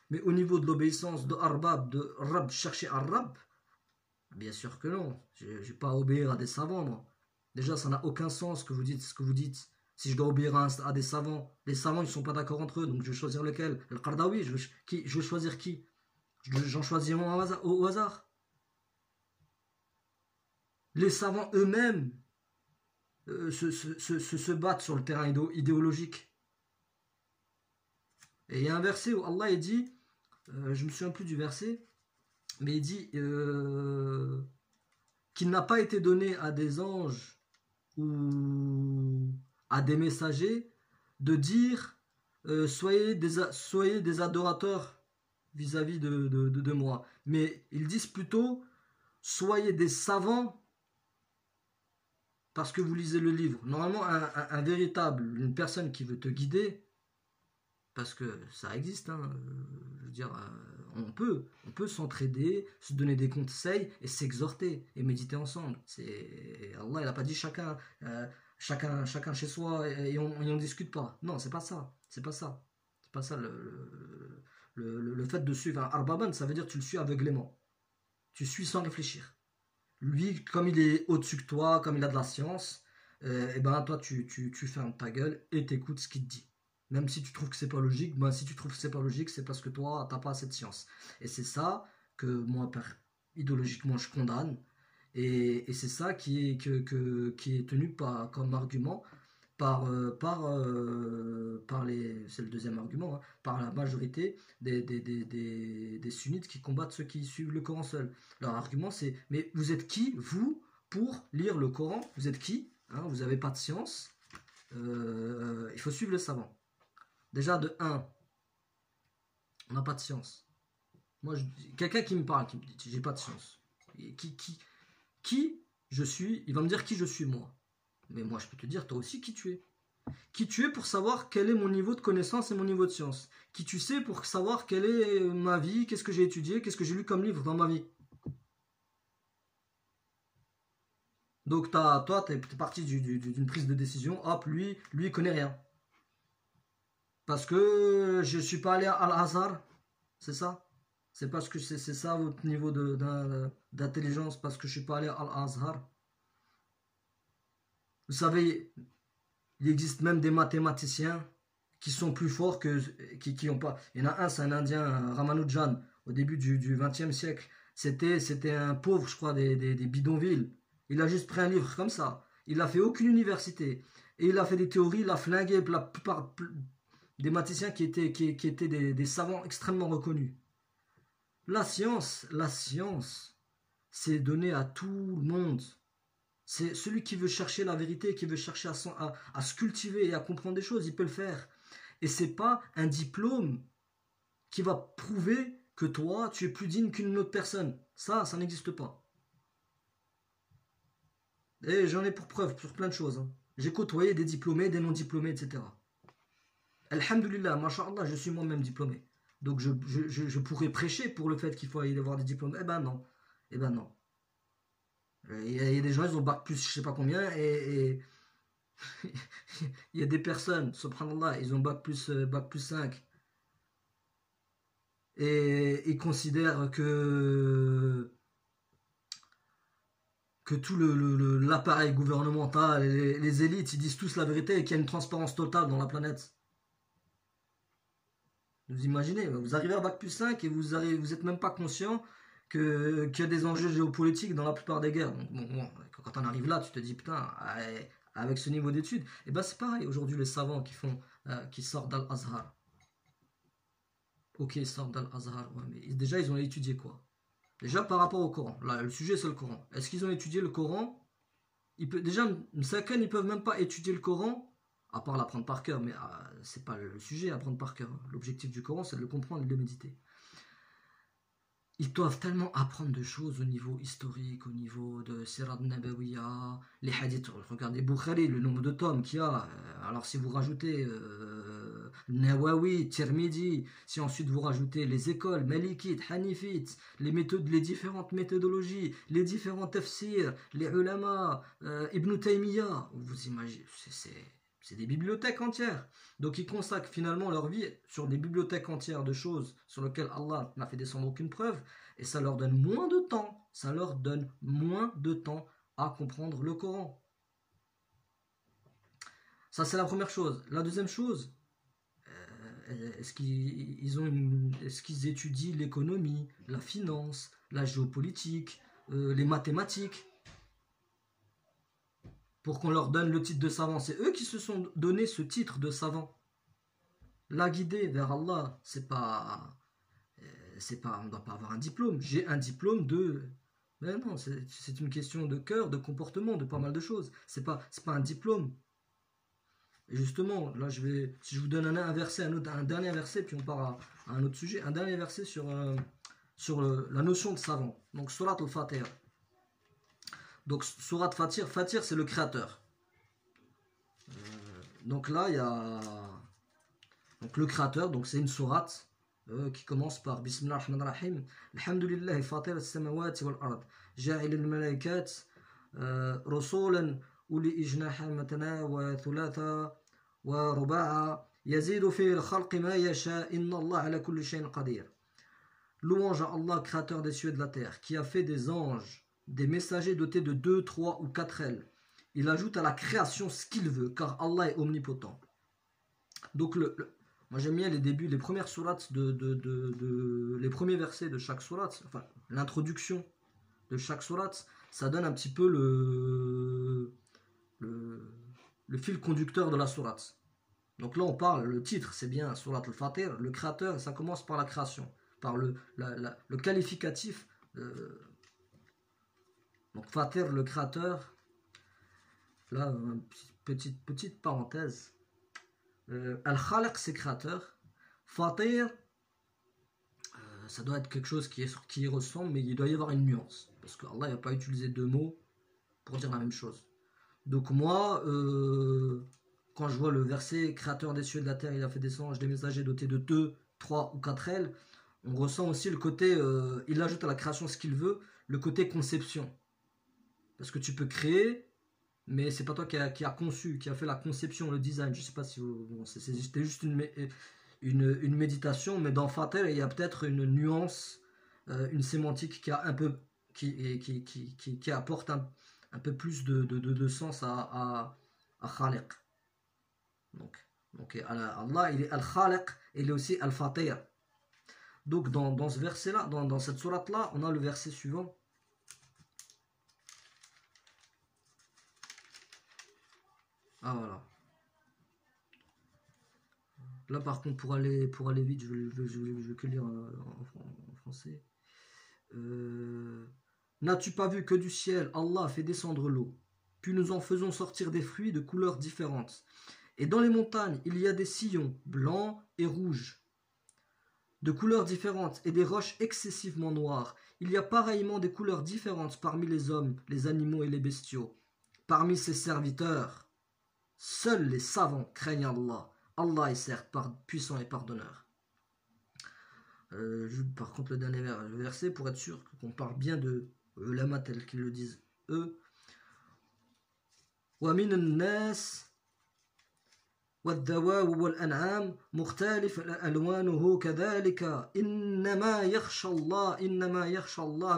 mais au niveau de l'obéissance de Arbab, de Rab, chercher Arab, bien sûr que non. Je ne vais pas obéir à des savants, moi. Déjà ça n'a aucun sens que vous dites ce que vous dites. Si je dois obéir à des savants, les savants ils ne sont pas d'accord entre eux, donc je vais choisir lequel? Le Qardawi, je vais choisir qui? J'en choisis un au hasard. Les savants eux-mêmes se battent sur le terrain idéologique. Et il y a un verset où Allah il dit, je me souviens plus du verset, mais il dit qu'il n'a pas été donné à des anges ou à des messagers de dire soyez des adorateurs vis-à-vis de moi. Mais ils disent plutôt soyez des savants parce que vous lisez le livre. Normalement, un véritable, une personne qui veut te guider, parce que ça existe, hein, je veux dire, on peut s'entraider, se donner des conseils et s'exhorter et méditer ensemble. Allah, il n'a pas dit chacun chez soi et on discute pas. Non, c'est pas ça. C'est pas ça. C'est pas ça le fait de suivre un arbaban, ça veut dire que tu le suis aveuglément. Tu suis sans réfléchir. Lui, comme il est au-dessus que toi, comme il a de la science, et ben toi tu fermes ta gueule et t'écoutes ce qu'il te dit. Même si tu trouves que c'est pas logique, ben si tu trouves que c'est pas logique, c'est parce que toi t'as pas assez de science. Et c'est ça que moi idéologiquement je condamne. Et c'est ça qui est tenu comme argument par les, c'est le deuxième argument, hein, par la majorité des sunnites qui combattent ceux qui suivent le Coran seul. Leur argument c'est, mais vous êtes qui, vous, pour lire le Coran? Vous êtes qui, hein? Vous n'avez pas de science, il faut suivre les savants. Déjà de 1, on n'a pas de science. Moi, quelqu'un qui me parle, qui me dit j'ai pas de science. Qui je suis, il va me dire qui je suis moi. Mais moi, je peux te dire, toi aussi, qui tu es. Qui tu es pour savoir quel est mon niveau de connaissance et mon niveau de science. Qui tu sais pour savoir quelle est ma vie, qu'est-ce que j'ai étudié, qu'est-ce que j'ai lu comme livre dans ma vie. Donc, toi, tu es parti d'une prise de décision. Hop, lui, il connaît rien. Parce que je suis pas allé à Al-Azhar. C'est ça? C'est parce que c'est ça votre niveau d'intelligence, parce que je suis pas allé à Al-Azhar. Vous savez, il existe même des mathématiciens qui sont plus forts qui ont pas. Il y en a un, c'est un Indien, Ramanujan, au début du XXe siècle. C'était un pauvre, je crois, des bidonvilles. Il a juste pris un livre comme ça. Il n'a fait aucune université. Et il a fait des théories, il a flingué la plupart des mathématiciens qui étaient des savants extrêmement reconnus. La science, c'est donné à tout le monde. C'est celui qui veut chercher la vérité, qui veut chercher à se cultiver et à comprendre des choses, il peut le faire. Et c'est pas un diplôme qui va prouver que toi, tu es plus digne qu'une autre personne. Ça n'existe pas. Et j'en ai pour preuve sur plein de choses. Hein. J'ai côtoyé des diplômés, des non-diplômés, etc. Alhamdulillah, masha'Allah, je suis moi-même diplômé. Donc je pourrais prêcher pour le fait qu'il faut y avoir des diplômes. Eh ben non. Eh ben non. Il y a des gens, ils ont bac plus je sais pas combien, et il y a des personnes, subhanallah, ils ont bac plus 5. Et ils considèrent que tout l'appareil gouvernemental, les élites, ils disent tous la vérité et qu'il y a une transparence totale dans la planète. Vous imaginez, vous arrivez à bac plus 5 et vous êtes même pas conscient qu'il y a des enjeux géopolitiques dans la plupart des guerres. Donc, bon, quand on arrive là, tu te dis, putain, avec ce niveau d'études, et ben c'est pareil, aujourd'hui les savants qui sortent d'Al-Azhar. Ok, ils sortent d'Al-Azhar, ouais, mais déjà ils ont étudié quoi? Déjà par rapport au Coran, là le sujet c'est le Coran. Est-ce qu'ils ont étudié le Coran? Déjà, certains ils peuvent même pas étudier le Coran, à part l'apprendre par cœur, mais c'est pas le sujet, apprendre par cœur. L'objectif du Coran c'est de le comprendre et de le méditer. Ils doivent tellement apprendre de choses au niveau historique, au niveau de Sirad Nabawiya, les hadiths. Regardez Bukhari, le nombre de tomes qu'il y a. Alors si vous rajoutez Nawawi, Tirmidhi, si ensuite vous rajoutez les écoles, Malikites, Hanifites, les différentes méthodologies, les différents tafsirs, les ulama, Ibn Taymiyyah, vous imaginez, c'est des bibliothèques entières. Donc ils consacrent finalement leur vie sur des bibliothèques entières de choses sur lesquelles Allah n'a fait descendre aucune preuve, et ça leur donne moins de temps, à comprendre le Coran. Ça c'est la première chose. La deuxième chose, est-ce qu'ils étudient l'économie, la finance, la géopolitique, les mathématiques, pour qu'on leur donne le titre de savant? C'est eux qui se sont donné ce titre de savant. La guider vers Allah, c'est pas, on ne doit pas avoir un diplôme. J'ai un diplôme de, mais non, c'est une question de cœur, de comportement, de pas mal de choses. C'est pas un diplôme. Et justement, là, si je vous donne un verset, un dernier verset, puis on part à un autre sujet, un dernier verset sur la notion de savant. Donc, Surat al-Fatir. Donc, Surat Fatir, Fatir, c'est le créateur. Donc là, il y a donc le créateur, donc c'est une sourate qui commence par Bismillah ar-Rahman ar-Rahim. Alhamdulillah, Fatir as-samawati wal-ard, ja'il al-malaikat rasulan uli ijnaha matana wa thulatha wa ruba'a yazidu fi al-khalqi ma yasha inna Allah ala kulli shay'in qadir. Louange à Allah, créateur des cieux et de la terre, qui a fait des anges, des messagers dotés de 2, 3 ou 4 ailes. Il ajoute à la création ce qu'il veut, car Allah est omnipotent. Donc, moi j'aime bien les débuts, les premières sourates, les premiers versets de chaque sourate, enfin l'introduction de chaque sourate, ça donne un petit peu le fil conducteur de la sourate. Donc là on parle, le titre c'est bien Surat al-Fatir, le créateur, ça commence par la création, par le qualificatif. Donc Fatir, le créateur, là petite parenthèse, Al-Khalq c'est créateur, Fatir ça doit être quelque chose qui y ressemble, mais il doit y avoir une nuance, parce qu'Allah n'a pas utilisé deux mots pour dire la même chose. Donc moi, quand je vois le verset créateur des cieux et de la terre, il a fait des anges, des messagers dotés de 2, 3 ou 4 ailes, on ressent aussi le côté, il ajoute à la création ce qu'il veut, le côté conception. Parce que tu peux créer, mais c'est pas toi qui a conçu, qui a fait la conception, le design. Je sais pas si bon, c'était juste une méditation, mais dans Fatir, il y a peut-être une nuance, une sémantique qui a un peu, qui apporte un peu plus de sens à Khaliq. Donc Allah, il est Al-Khaliq, il est aussi Al-Fatir. Donc dans ce verset-là, dans cette sourate-là, on a le verset suivant. Ah voilà. Là par contre pour aller vite, je vais que lire en français. N'as-tu pas vu que du ciel Allah a fait descendre l'eau, puis nous en faisons sortir des fruits de couleurs différentes. Et dans les montagnes, il y a des sillons blancs et rouges, de couleurs différentes, et des roches excessivement noires. Il y a pareillement des couleurs différentes parmi les hommes, les animaux et les bestiaux. Parmi ses serviteurs, seuls les savants craignent Allah. Allah est certes puissant et pardonneur. Par contre, le dernier verset, pour être sûr qu'on parle bien de ulama tels qu'ils le disent eux. وَمِنَ النَّاسِ وَالدَّوَابُ وَالْأَنْعَامُ مُخْتَلِفٌ أَلْوَانُهُ كَذَلِكَ إِنَّمَا يَخْشَى اللَّهَ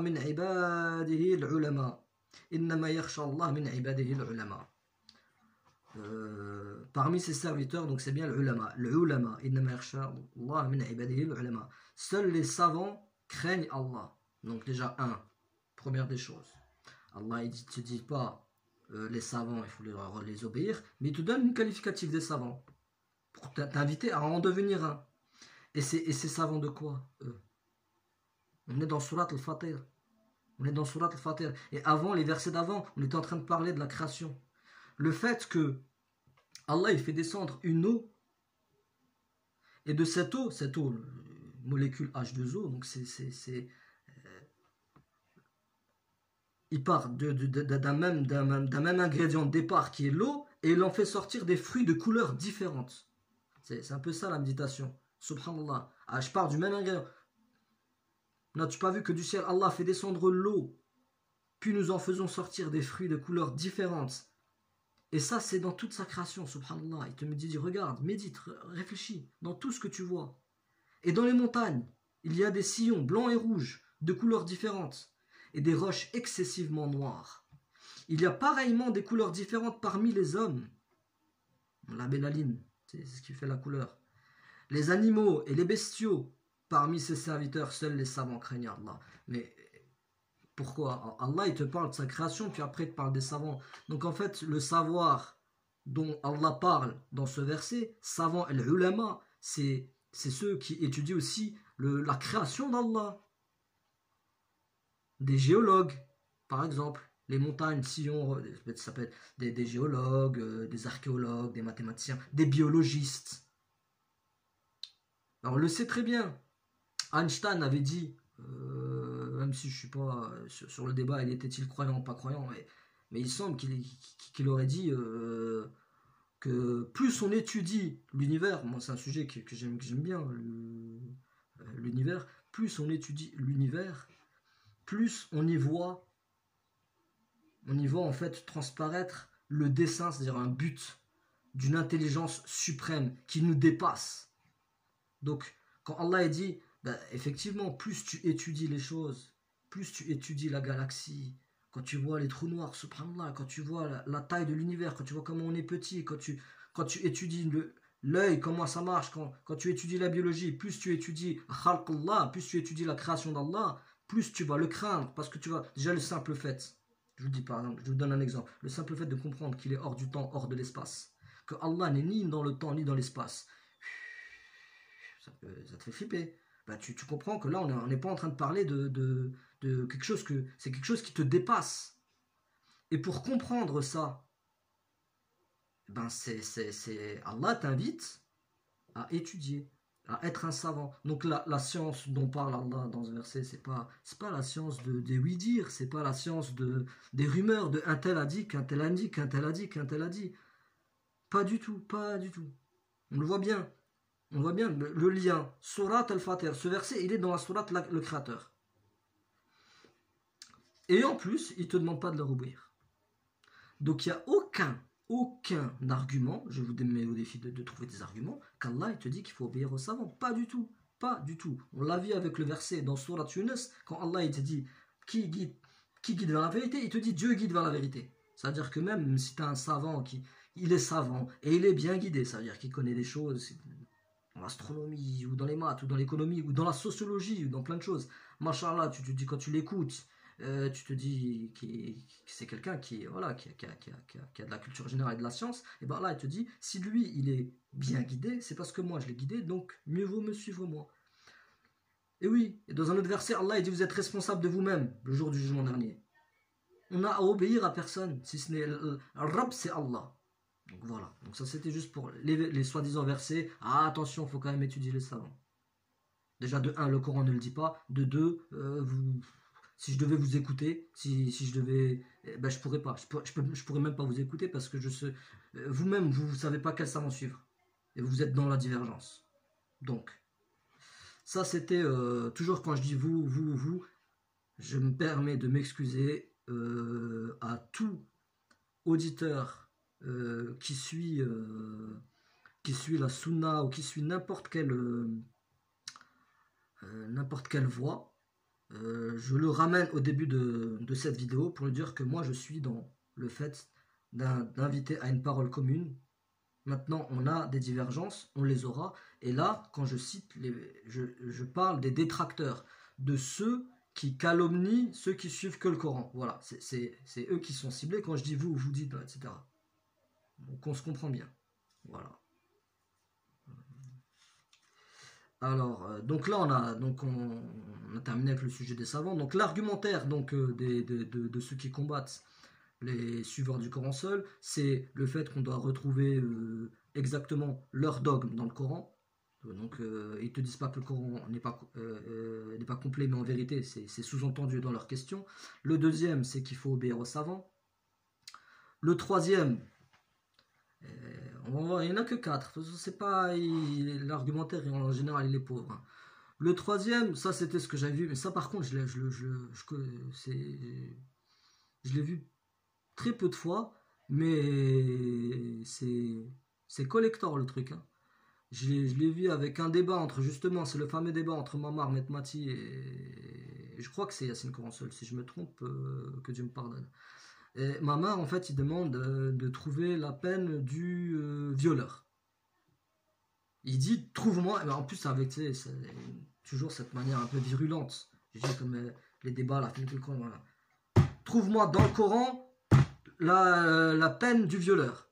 مِنْ عِبَادِهِ الْعُلَمَاءُ إِنَّمَا يَخْشَى اللَّهَ مِنْ عِبَادِهِ الْعُلَمَاءُ. Parmi ses serviteurs, donc c'est bien l'ulama. إِنَّمَا يَخْشَى اللَّهَ مِنْ عِبَادِهِ الْعُلَمَاءُ. Seuls les savants craignent Allah. Donc déjà première des choses. Allah il ne te dit pas les savants, il faut les obéir, mais il te donne une qualificative des savants pour t'inviter à en devenir un. Et ces savants de quoi On est dans Surat al-Fatir. Et avant, les versets d'avant, on était en train de parler de la création. Le fait que Allah il fait descendre une eau, et de cette eau, molécule H2O, donc il part d'un même ingrédient de départ qui est l'eau, et il en fait sortir des fruits de couleurs différentes. C'est un peu ça la méditation. Subhanallah. Je pars du même ingrédient. N'as-tu pas vu que du ciel Allah fait descendre l'eau, puis nous en faisons sortir des fruits de couleurs différentes. Et ça c'est dans toute sa création, subhanallah. Il te dit, regarde, médite, réfléchis dans tout ce que tu vois. Et dans les montagnes, il y a des sillons blancs et rouges de couleurs différentes, et des roches excessivement noires. Il y a pareillement des couleurs différentes parmi les hommes. La mélanine, c'est ce qui fait la couleur. Les animaux et les bestiaux, parmi ses serviteurs, seuls les savants craignent Allah. Mais pourquoi? Allah, il te parle de sa création, puis après il te parle des savants. Donc en fait, le savoir dont Allah parle dans ce verset, savant et l'ulama, c'est ceux qui étudient aussi la création d'Allah. Des géologues, par exemple, les montagnes, sillons, ça peut être des géologues, des archéologues, des mathématiciens, des biologistes. Alors on le sait très bien. Einstein avait dit, même si je ne suis pas sur le débat, il était-il croyant ou pas croyant, mais il semble qu'il aurait dit que plus on étudie l'univers, moi c'est un sujet que j'aime bien, l'univers, plus on étudie l'univers, plus on y voit en fait transparaître le dessein, c'est-à-dire un but d'une intelligence suprême qui nous dépasse. Donc quand Allah dit Ben, effectivement, plus tu étudies les choses, plus tu étudies la galaxie, quand tu vois les trous noirs, subhanallah, quand tu vois la taille de l'univers, quand tu vois comment on est petit, quand tu étudies l'œil, comment ça marche, quand tu étudies la biologie, plus tu étudies khalqallah, plus tu étudies la création d'Allah, plus tu vas le craindre, parce que tu vois, déjà le simple fait, je vous dis par exemple, je vous donne un exemple, le simple fait de comprendre qu'il est hors du temps, hors de l'espace, que Allah n'est ni dans le temps ni dans l'espace, ça te fait flipper. Bah, tu comprends que là, on n'est pas en train de parler de quelque chose que c'est quelque chose qui te dépasse. Et pour comprendre ça, ben Allah t'invite à étudier, à être un savant. Donc la science dont parle Allah dans ce verset, c'est pas la science des oui-dire, c'est pas la science des rumeurs, de un tel a dit, qu'un tel a dit, qu'un tel a dit, qu'un tel a dit. Pas du tout, pas du tout. On le voit bien. On voit bien le lien. Surat al-Fatir. Ce verset, il est dans la Surat le Créateur. Et en plus, il ne te demande pas de leur obéir. Donc il n'y a aucun argument, je vous mets au défi de trouver des arguments, qu'Allah te dit qu'il faut obéir aux savants. Pas du tout. Pas du tout. On l'a vu avec le verset dans Surat Yunus, quand Allah il te dit qui guide vers la vérité, il te dit Dieu guide vers la vérité. C'est-à-dire que même si tu as un savant il est savant et il est bien guidé, c'est-à-dire qu'il connaît des choses dans l'astronomie, ou dans les maths, ou dans l'économie, ou dans la sociologie, ou dans plein de choses. Machallah, tu te dis quand tu l'écoutes, tu te dis que c'est quelqu'un qui a de la culture générale et de la science, et bien là, il te dit, si lui, il est bien guidé, c'est parce que moi, je l'ai guidé, donc mieux vaut me suivre moi. Et oui, et dans un autre verset, Allah il dit, vous êtes responsable de vous-même, le jour du jugement dernier. On n'a à obéir à personne, si ce n'est Rab, c'est Allah. Donc voilà, donc ça c'était juste pour les soi-disant versets. Ah attention, il faut quand même étudier les savants. Déjà de 1, le Coran ne le dit pas. De 2, si je devais vous écouter, si je devais, ben je pourrais pas. Je pourrais même pas vous écouter parce que vous-même vous savez pas quel savant suivre. Et vous êtes dans la divergence. Donc, ça c'était, toujours quand je dis vous, je me permets de m'excuser à tout auditeur qui suit la sunna ou qui suit n'importe quelle voie, je le ramène au début de cette vidéo pour lui dire que moi je suis dans le fait d'inviter à une parole commune. Maintenant on a des divergences, on les aura, et là quand je cite, je parle des détracteurs, de ceux qui calomnient ceux qui suivent que le Coran. Voilà, c'est eux qui sont ciblés quand je dis vous dites, etc. Donc on se comprend bien. Voilà. Alors, donc là on a terminé avec le sujet des savants. Donc l'argumentaire de ceux qui combattent les suiveurs du Coran seul, c'est le fait qu'on doit retrouver exactement leur dogme dans le Coran. Donc ils te disent pas que le Coran n'est pas complet, mais en vérité c'est sous-entendu dans leurs questions. Le deuxième, c'est qu'il faut obéir aux savants. Le troisième, il n'y en a que 4. C'est pas l'argumentaire en général il est pauvre. Hein. Le troisième, ça c'était ce que j'avais vu, mais ça par contre je l'ai vu très peu de fois, mais c'est collector le truc. Hein. Je l'ai vu avec un débat entre, justement, c'est le fameux débat entre Mamar Metmati et je crois que c'est Yassine Coransol, si je me trompe, que Dieu me pardonne. Et Mamar, en fait, il demande de trouver la peine du violeur. Il dit, trouve-moi, en plus avec toujours cette manière un peu virulente, je dis comme les débats, la fin du Coran, voilà. Trouve-moi dans le Coran la peine du violeur.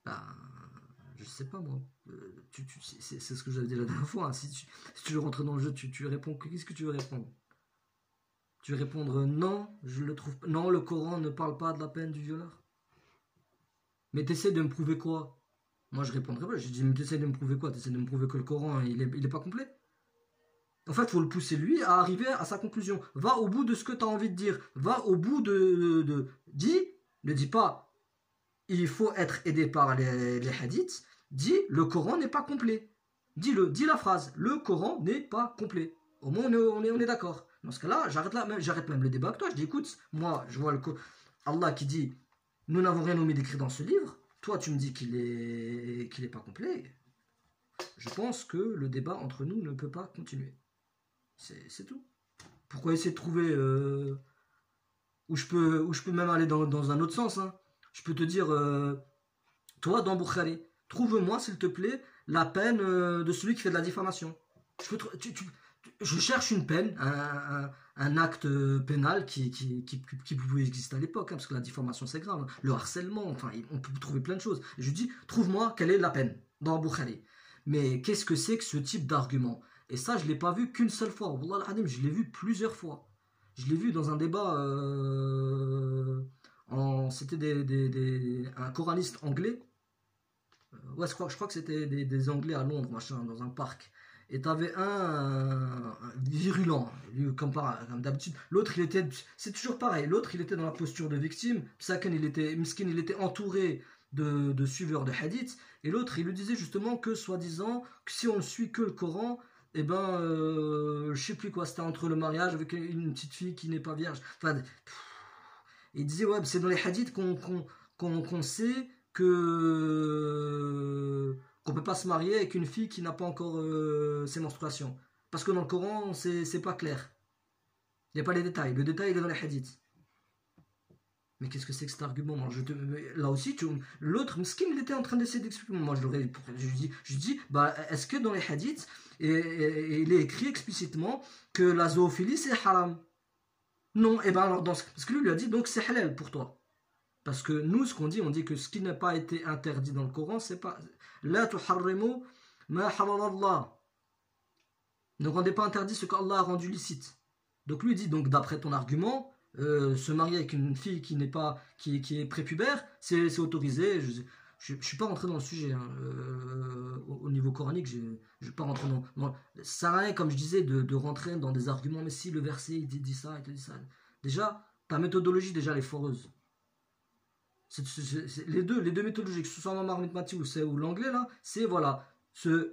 Ben, je sais pas moi. C'est ce que j'avais dit la dernière fois. Hein. Si tu rentres dans le jeu, tu réponds. Qu'est-ce que tu veux répondre? Tu veux répondre non, je le trouve pas. Non, le Coran ne parle pas de la peine du violeur. Mais t'essaies de me prouver quoi? Moi je répondrai pas. Je dis, mais t'essaies de me prouver quoi? T'essaies de me prouver que le Coran il est pas complet? En fait, il faut le pousser lui à arriver à sa conclusion. Va au bout de ce que tu as envie de dire. Va au bout dis, ne dis pas il faut être aidé par les hadiths. Dis le Coran n'est pas complet. Dis-le, dis la phrase. Le Coran n'est pas complet. Au moins on est d'accord. Dans ce cas-là, j'arrête même le débat avec toi. Je dis écoute, moi je vois Allah qui dit nous n'avons rien omis d'écrire dans ce livre. Toi tu me dis qu'il est pas complet. je pense que le débat entre nous ne peut pas continuer. C'est tout. Pourquoi essayer de trouver où je peux même aller dans un autre sens, hein. Je peux te dire, toi, dans Bukhari, trouve-moi, s'il te plaît, la peine de celui qui fait de la diffamation. Je cherche une peine, un acte pénal qui pouvait exister à l'époque, hein, parce que la diffamation c'est grave, hein. Le harcèlement, enfin, on peut trouver plein de choses. Et je dis, trouve-moi quelle est la peine dans Bukhari. Mais qu'est-ce que c'est que ce type d'argument? Et ça, je ne l'ai pas vu qu'une seule fois. Wallah al-Adim, je l'ai vu plusieurs fois. Je l'ai vu dans un débat, c'était un coraniste anglais. Ouais, je crois que c'était des Anglais à Londres, machin, dans un parc. Et t'avais un virulent, comme d'habitude. L'autre, c'est toujours pareil. L'autre, il était dans la posture de victime. Psaken, Miskin, il était entouré de suiveurs de hadith. Et l'autre, il lui disait justement que, soi-disant, que si on ne suit que le Coran, eh ben, je sais plus quoi, c'était entre le mariage avec une petite fille qui n'est pas vierge. Enfin, il disait, ouais, c'est dans les hadiths qu'on sait qu'on peut pas se marier avec une fille qui n'a pas encore ses menstruations. Parce que dans le Coran, c'est pas clair. Il n'y a pas les détails. Le détail, il est dans les hadiths. Mais qu'est-ce que c'est que cet argument? Moi, là aussi, l'autre, Mskin, il était en train d'essayer d'expliquer. Moi, je dis, bah, est-ce que dans les hadiths, il est écrit explicitement que la zoophilie, c'est haram? Non, et ben alors, parce que lui a dit, donc c'est halal pour toi. Parce que nous, ce qu'on dit, on dit que ce qui n'a pas été interdit dans le Coran, c'est pas. La tuharrimu ma halalallah. Ne rendez pas interdit ce qu'Allah a rendu licite. Donc lui dit, donc d'après ton argument, se marier avec une fille qui est prépubère, c'est autorisé. Je ne suis pas rentré dans le sujet, hein. Au niveau coranique, je ne vais pas rentrer dans ça n'a rien, comme je disais, de rentrer dans des arguments. Mais si le verset il dit ça, il te dit ça. Déjà, ta méthodologie déjà elle est foreuse. Les deux méthodologies, que ce soit en mathématique ou l'anglais là, c'est voilà,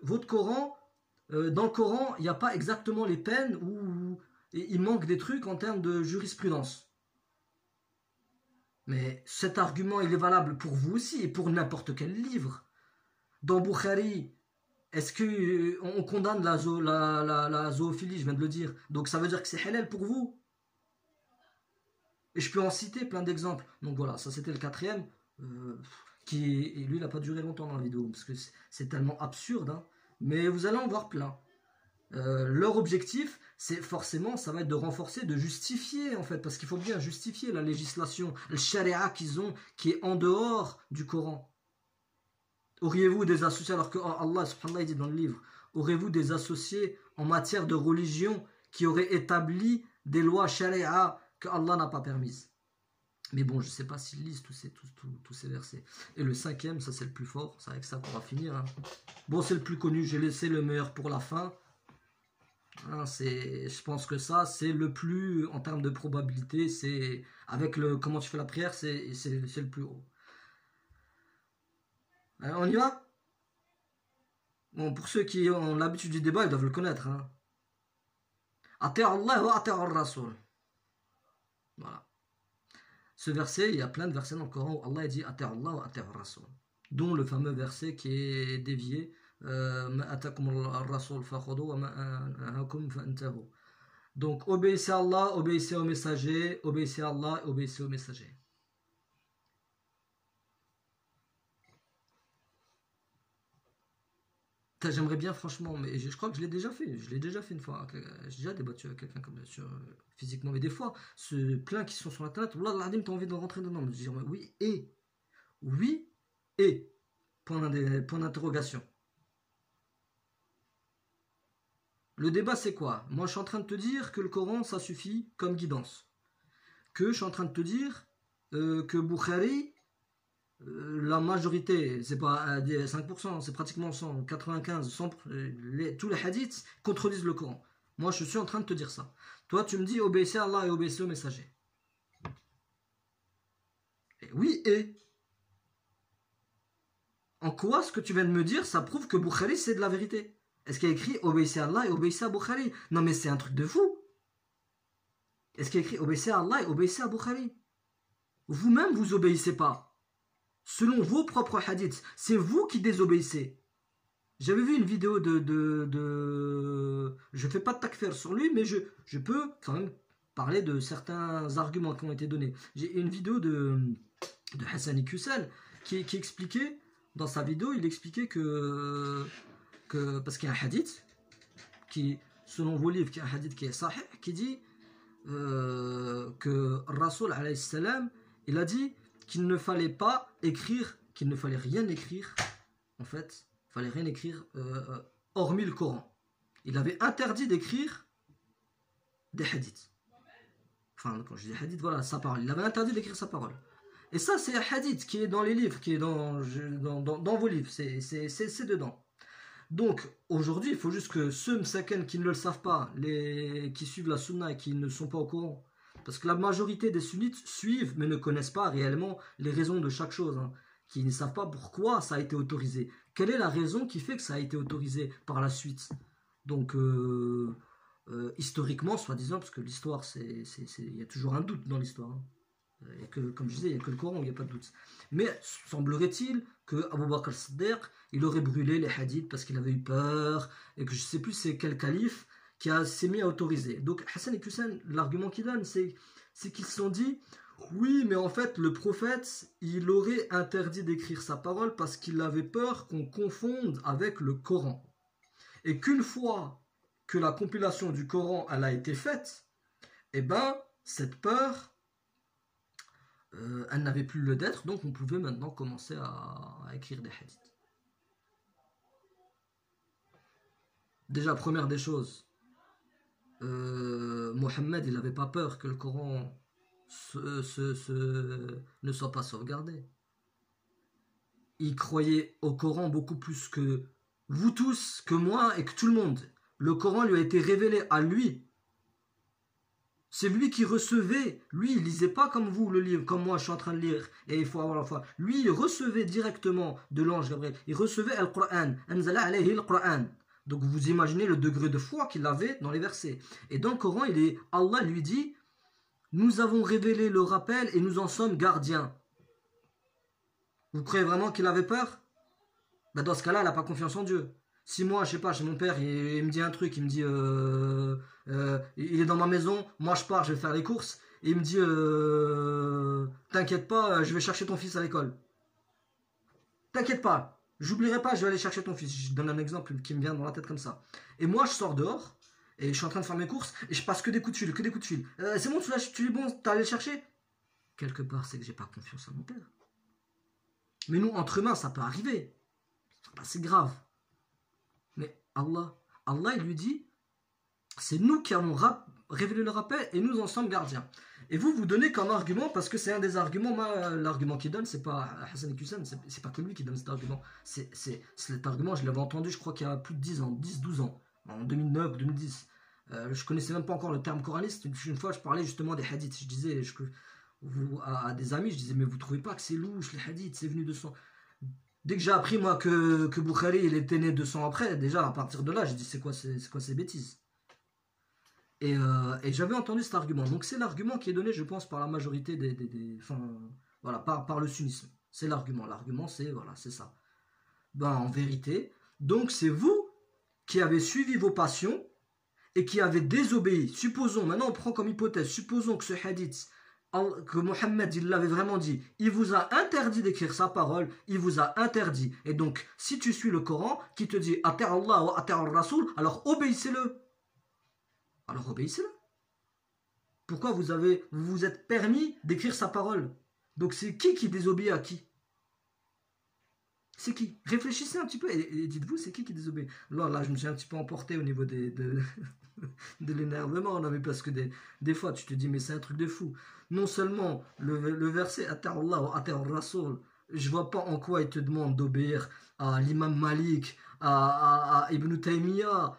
votre Coran, dans le Coran, il n'y a pas exactement les peines où il manque des trucs en termes de jurisprudence. Mais cet argument, il est valable pour vous aussi et pour n'importe quel livre. Dans Bukhari, est-ce qu'on condamne la zoophilie, je viens de le dire. Donc ça veut dire que c'est halal pour vous. Et je peux en citer plein d'exemples. Donc voilà, ça c'était le quatrième. Et lui, il n'a pas duré longtemps dans la vidéo, parce que c'est tellement absurde. Hein. Mais vous allez en voir plein. Leur objectif, c'est forcément, ça va être de renforcer, de justifier en fait, parce qu'il faut bien justifier la législation, le sharia qu'ils ont, qui est en dehors du Coran. Auriez-vous des associés, alors que Allah subhanahu wa ta'ala dit dans le livre, aurez-vous des associés en matière de religion qui auraient établi des lois sharia que Allah n'a pas permises? Mais bon, je ne sais pas s'ils lisent tous ces versets. Et le cinquième, ça c'est le plus fort, c'est avec ça qu'on va finir. Hein. Bon, c'est le plus connu, j'ai laissé le meilleur pour la fin. Hein, je pense que ça, c'est le plus, en termes de probabilité, c'est avec comment tu fais la prière, c'est le plus haut. Alors, on y va? Bon, pour ceux qui ont l'habitude du débat, ils doivent le connaître. Hein. Ati' Allah wa ati' ar-Rasul. Voilà. Ce verset, il y a plein de versets dans le Coran où Allah dit Ati' Allah wa ati' ar-Rasul. Dont le fameux verset qui est dévié. Donc obéissez à Allah, obéissez au messager, obéissez à Allah, obéissez au messager. J'aimerais bien franchement, mais je crois que je l'ai déjà fait une fois. J'ai déjà débattu avec quelqu'un comme sur physiquement, mais des fois, plein qui sont sur internet, là, t'as envie de rentrer dedans, me dire oui et point d'interrogation. Le débat, c'est quoi? Moi, je suis en train de te dire que le Coran, ça suffit comme guidance. Que je suis en train de te dire que Bukhari, la majorité, c'est pas 5%, c'est pratiquement 100, 95, 100, tous les hadiths contredisent le Coran. Moi, je suis en train de te dire ça. Toi, tu me dis obéissez à Allah et obéissez au messager. Et oui, et en quoi ce que tu viens de me dire, ça prouve que Bukhari, c'est de la vérité? Est-ce qu'il y a écrit obéissez à Allah et obéissez à Bukhari? Non mais c'est un truc de fou. Est-ce qu'il y a écrit obéissez à Allah et obéissez à Bukhari? Vous-même vous obéissez pas. Selon vos propres hadiths, c'est vous qui désobéissez. j'avais vu une vidéo je fais pas de takfir sur lui, mais je peux quand même parler de certains arguments qui ont été donnés. J'ai une vidéo de Hassan Iqiyoussen qui expliquait, dans sa vidéo, il expliquait parce qu'il y a un hadith, qui, selon vos livres, qui est un hadith qui est sahih, qui dit que Rasoul alayhi salam, il a dit qu'il ne fallait pas écrire, qu'il ne fallait rien écrire, en fait, il fallait rien écrire hormis le Coran. Il avait interdit d'écrire des hadiths. Enfin, quand je dis hadith, voilà, sa parole. Il avait interdit d'écrire sa parole. Et ça, c'est un hadith qui est dans les livres, qui est dans vos livres. C'est dedans. Donc, aujourd'hui, il faut juste que ceux msaken qui ne le savent pas, qui suivent la sunna et qui ne sont pas au courant, parce que la majorité des sunnites suivent, mais ne connaissent pas réellement les raisons de chaque chose, hein, qui ne savent pas pourquoi ça a été autorisé. Quelle est la raison qui fait que ça a été autorisé par la suite? Donc, historiquement, soi-disant, parce que l'histoire, il y a toujours un doute dans l'histoire. Hein. Et que, comme je disais, il n'y a que le Coran où il n'y a pas de doute. Mais semblerait-il que Abu Bakr al-Siddiq, il aurait brûlé les hadiths parce qu'il avait eu peur, et que je ne sais plus c'est quel calife qui s'est mis à autoriser. Donc Hassan Iqiyoussen, l'argument qu'il donne, c'est qu'ils se sont dit, oui, mais en fait, le prophète, il aurait interdit d'écrire sa parole parce qu'il avait peur qu'on confonde avec le Coran. Et qu'une fois que la compilation du Coran elle a été faite, eh ben, cette peur, elle n'avait plus lieu d'être, donc on pouvait maintenant commencer à écrire des hadiths. Déjà, première des choses, Mohammed, il n'avait pas peur que le Coran ne soit pas sauvegardé. Il croyait au Coran beaucoup plus que vous tous, que moi et que tout le monde. Le Coran lui a été révélé à lui. C'est lui qui recevait. Lui, il lisait pas comme vous le livre, comme moi je suis en train de lire. Et il faut avoir la foi. Lui, il recevait directement de l'ange Gabriel. Il recevait le Coran. Anzala alayhi le Coran. Donc vous imaginez le degré de foi qu'il avait dans les versets. Et dans le Coran, Allah lui dit, nous avons révélé le rappel et nous en sommes gardiens. Vous croyez vraiment qu'il avait peur? Ben dans ce cas-là, il n'a pas confiance en Dieu. Si moi, je sais pas, chez mon père, il me dit un truc, il me dit, il est dans ma maison, moi je pars, je vais faire les courses, et il me dit, t'inquiète pas, je vais chercher ton fils à l'école. T'inquiète pas, j'oublierai pas, je vais aller chercher ton fils. Je donne un exemple qui me vient dans la tête comme ça. Et moi, je sors dehors, et je suis en train de faire mes courses, et je passe que des coups de fil, que des coups de fil. C'est bon, tu es bon, t'as allé le chercher? Quelque part, c'est que j'ai pas confiance en mon père. Mais nous, entre humains, ça peut arriver. C'est grave. Mais Allah, il lui dit, c'est nous qui avons révélé le rappel et nous en sommes gardiens. Et vous donnez comme argument, parce que c'est un des arguments, l'argument qu'il donne, c'est pas Hassan Iqiyoussen, c'est pas que lui qui donne cet argument. Cet argument, je l'avais entendu, je crois qu'il y a plus de 10 ans, 10-12 ans, en 2009, 2010. Je connaissais même pas encore le terme coraniste. Une fois, je parlais justement des hadiths. Je disais à des amis, je disais, mais vous trouvez pas que c'est louche, les hadiths, c'est venu de son... Dès que j'ai appris, moi, que Bukhari, il était né 200 après, déjà, à partir de là, j'ai dit, c'est quoi ces bêtises? Et j'avais entendu cet argument. Donc, c'est l'argument qui est donné, je pense, par la majorité voilà, par le sunnisme. C'est l'argument. L'argument, c'est ça. Ben, en vérité, donc, c'est vous qui avez suivi vos passions et qui avez désobéi. Supposons, maintenant, on prend comme hypothèse, supposons que ce hadith, que Mohammed il l'avait vraiment dit, il vous a interdit d'écrire sa parole, il vous a interdit. Et donc, si tu suis le Coran qui te dit Ati' Allah wa Ati' al-Rasoul, alors obéissez-le. Alors obéissez-le. Pourquoi vous vous êtes permis d'écrire sa parole? Donc c'est qui désobéit à qui? C'est qui? Réfléchissez un petit peu et dites-vous, c'est qui désobéit? Là, je me suis un petit peu emporté au niveau de l'énervement, non, mais parce que des fois, tu te dis, mais c'est un truc de fou. Non seulement le verset Ati' Allah wa Ati' al-Rasoul, je vois pas en quoi il te demande d'obéir à l'imam Malik, à Ibn Taymiyyah,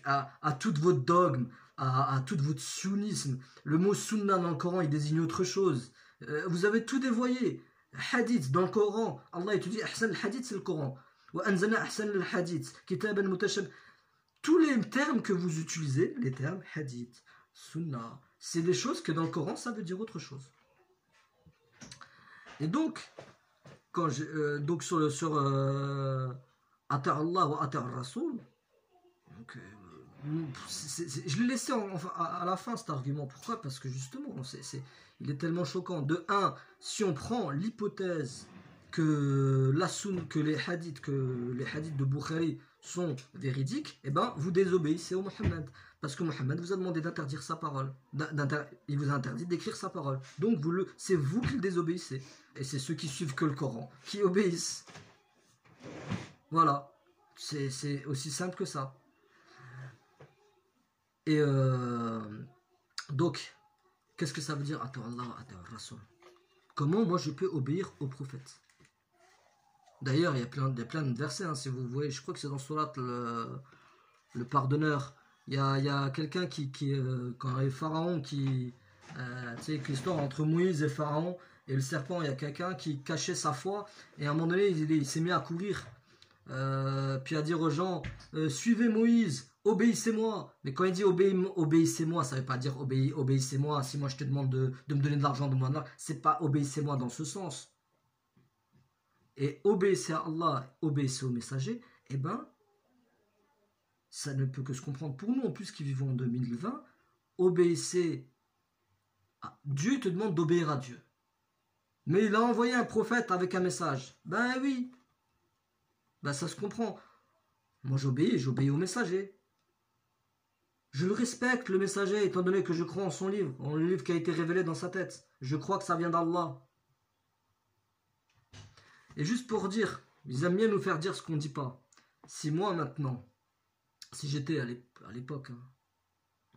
à tout votre dogme, à tout votre sunnisme. Le mot sunna dans le Coran, il désigne autre chose. Vous avez tout dévoyé. Hadith dans le Coran, Allah il te dit Ahsan al-Hadith, c'est le Coran. Wa anzalna ahsan al-Hadith, kitaban mutashab. Tous les termes que vous utilisez, les termes hadith, sunnah, c'est des choses que dans le Coran, ça veut dire autre chose. Et donc, donc Ata Allah wa ata Rasoul. Donc, je l'ai laissé à la fin cet argument. Pourquoi? Parce que justement, il est tellement choquant. De un, si on prend l'hypothèse que les hadiths de Bukhari sont véridiques, eh ben, vous désobéissez au Mohammed. Parce que Mohammed vous a demandé d'interdire sa parole. Il vous a interdit d'écrire sa parole. Donc c'est vous qui le désobéissez. Et c'est ceux qui suivent que le Coran qui obéissent. Voilà. C'est aussi simple que ça. Et donc, qu'est-ce que ça veut dire? Attends Allah, attends Rasoul. Comment moi je peux obéir au prophète? D'ailleurs, il y a plein de versets, hein, si vous voyez, je crois que c'est dans Surat le pardonneur. Il y a quelqu'un quand il y a Pharaon tu sais, l'histoire entre Moïse et Pharaon et le serpent, il y a quelqu'un qui cachait sa foi et à un moment donné, il s'est mis à courir. Puis à dire aux gens, suivez Moïse, obéissez-moi. Mais quand il dit obéissez-moi, ça ne veut pas dire obéissez-moi. Si moi je te demande de me donner de l'argent, c'est pas obéissez-moi dans ce sens. Et obéissez à Allah, obéissez au messager, eh ben, ça ne peut que se comprendre pour nous, en plus qui vivons en 2020, obéissez à Dieu. Te demande d'obéir à Dieu. Mais il a envoyé un prophète avec un message. Ben oui. Ben ça se comprend. Moi j'obéis au messager. Je le respecte, le messager, étant donné que je crois en son livre, en le livre qui a été révélé dans sa tête. Je crois que ça vient d'Allah. Et juste pour dire, ils aiment bien nous faire dire ce qu'on ne dit pas. Si moi maintenant, si j'étais à l'époque, hein,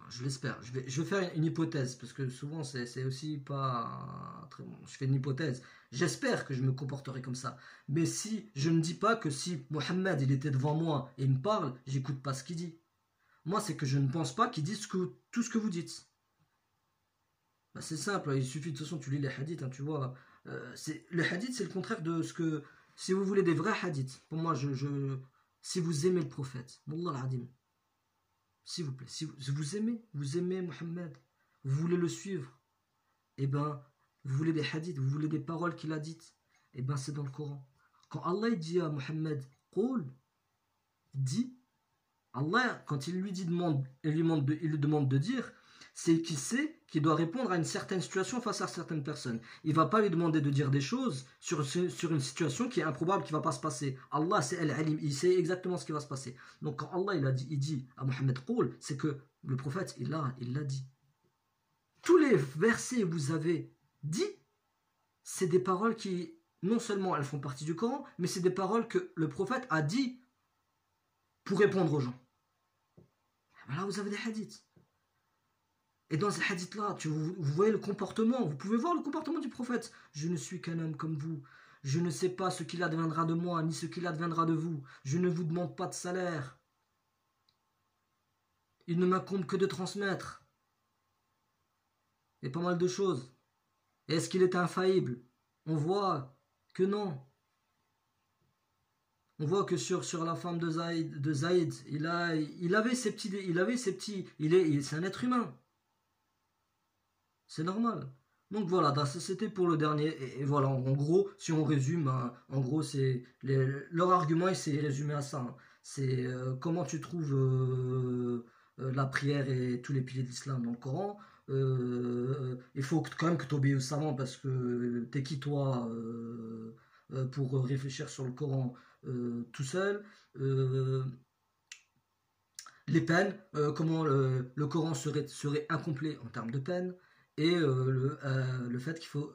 je l'espère, je vais faire une hypothèse, parce que souvent c'est aussi pas très bon. Je fais une hypothèse. J'espère que je me comporterai comme ça. Mais si je ne dis pas que si Mohammed il était devant moi et il me parle, j'écoute pas ce qu'il dit. Moi, c'est que je ne pense pas qu'il dise tout ce que vous dites. Ben, c'est simple, il suffit de toute façon, tu lis les hadiths, hein, tu vois. Le hadith, c'est le contraire de ce que. Si vous voulez des vrais hadiths, pour moi, si vous aimez le prophète, Wallah al-Adim, s'il vous plaît, si vous aimez Mohammed, vous voulez le suivre, eh ben, vous voulez des hadiths, vous voulez des paroles qu'il a dites, eh ben, c'est dans le Coran. Quand Allah dit à Mohammed, Qul, dit, Allah, quand il lui demande de dire, c'est qu'il sait qu'il doit répondre à une certaine situation face à certaines personnes. Il ne va pas lui demander de dire des choses sur une situation qui est improbable, qui ne va pas se passer. Allah, c'est Al-Alim, il sait exactement ce qui va se passer. Donc quand Allah il dit à Mohammed Qul, c'est que le prophète, il l'a dit. Tous les versets que vous avez dit, c'est des paroles qui, non seulement elles font partie du Coran, mais c'est des paroles que le prophète a dit pour répondre aux gens. Là, vous avez des hadiths. Et dans ces hadiths-là, vous voyez le comportement, vous pouvez voir le comportement du prophète. Je ne suis qu'un homme comme vous. Je ne sais pas ce qu'il adviendra de moi, ni ce qu'il adviendra de vous. Je ne vous demande pas de salaire. Il ne m'incombe que de transmettre. Et pas mal de choses. Et est-ce qu'il est infaillible? On voit que non. On voit que sur la femme de Zaïd, il avait ses petits, c'est un être humain. C'est normal. Donc voilà, c'était pour le dernier. Et voilà, en gros, si on résume, hein, en gros, leur argument, il s'est résumé à ça. Hein. C'est comment tu trouves la prière et tous les piliers de l'islam dans le Coran. Il faut quand même que tu obéis aux savants parce que t'es qui toi pour réfléchir sur le Coran tout seul. Les peines, comment le Coran serait incomplet en termes de peines. Et le fait qu'il faut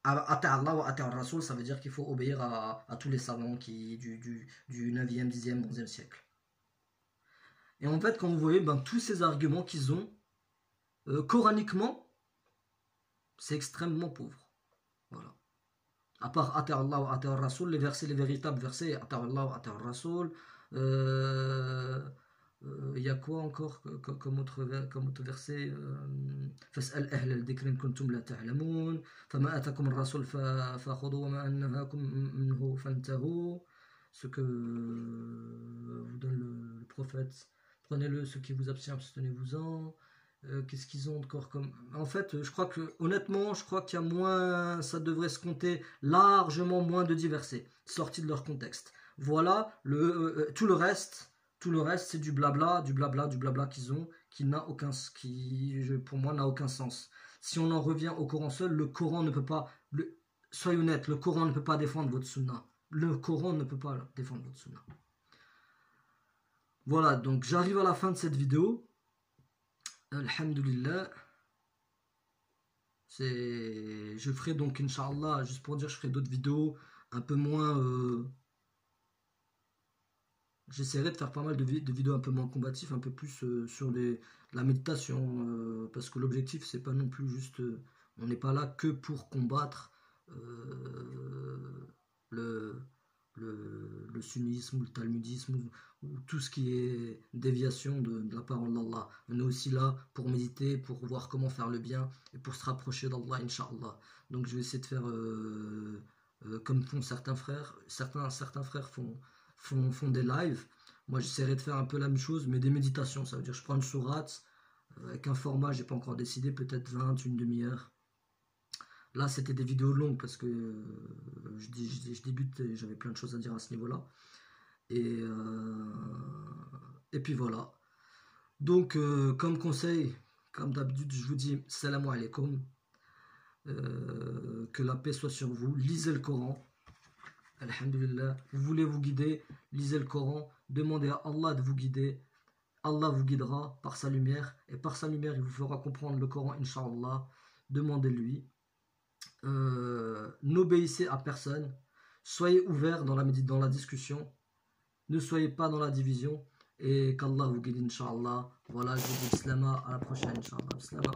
Ata Allah wa Ata Rasoul, ça veut dire qu'il faut obéir à tous les savants du 9e, 10e, 11e siècle. Et en fait, quand vous voyez tous ces arguments qu'ils ont, coraniquement, c'est extrêmement pauvre. Voilà. À part Ata Allah wa Ata Rasoul, les véritables versets, Ata Allah wa Ata Rasoul, il y a quoi encore comme autre verset? فاسأل أهل الذكر إن كنتم لا تعلمون فما آتاكم الرسول فخذوه وما نهاكم منه فانتهوا. Ce que vous donne le prophète, prenez-le, ce qui vous abstient, abstenez-vous-en. Qu'est-ce qu'ils ont encore comme... En fait, je crois qu'il y a moins, ça devrait se compter largement moins de 10 versets sortis de leur contexte. Voilà, tout le reste, c'est du blabla qu'ils ont, pour moi, n'a aucun sens. Si on en revient au Coran seul, le Coran ne peut pas, soyez honnête, le Coran ne peut pas défendre votre sunna. Le Coran ne peut pas défendre votre sunna. Voilà, donc j'arrive à la fin de cette vidéo. Alhamdulillah. Je ferai donc, Inch'Allah, juste pour dire, je ferai d'autres vidéos un peu moins... J'essaierai de faire pas mal de vidéos un peu moins combatives, un peu plus sur la méditation, parce que l'objectif, c'est pas non plus juste... on n'est pas là que pour combattre le sunnisme, ou le talmudisme, ou tout ce qui est déviation de la parole d'Allah. On est aussi là pour méditer, pour voir comment faire le bien, et pour se rapprocher d'Allah, Inch'Allah. Donc je vais essayer de faire comme font certains frères. Certains frères font des lives. Moi j'essaierai de faire un peu la même chose, mais des méditations. Ça veut dire je prends une sourate avec un format, j'ai pas encore décidé, peut-être 20, une demi-heure. Là c'était des vidéos longues parce que je débute et j'avais plein de choses à dire à ce niveau là. Et puis voilà. Donc comme conseil, comme d'habitude je vous dis salam alaikum, que la paix soit sur vous. Lisez le Coran. Alhamdulillah, vous voulez vous guider, lisez le Coran, demandez à Allah de vous guider. Allah vous guidera par sa lumière, et par sa lumière il vous fera comprendre le Coran, Inch'Allah. Demandez-lui. N'obéissez à personne, soyez ouverts dans la discussion, ne soyez pas dans la division, et qu'Allah vous guide, Inch'Allah. Voilà, je vous dis Slama, à la prochaine, Inch'Allah. Slama.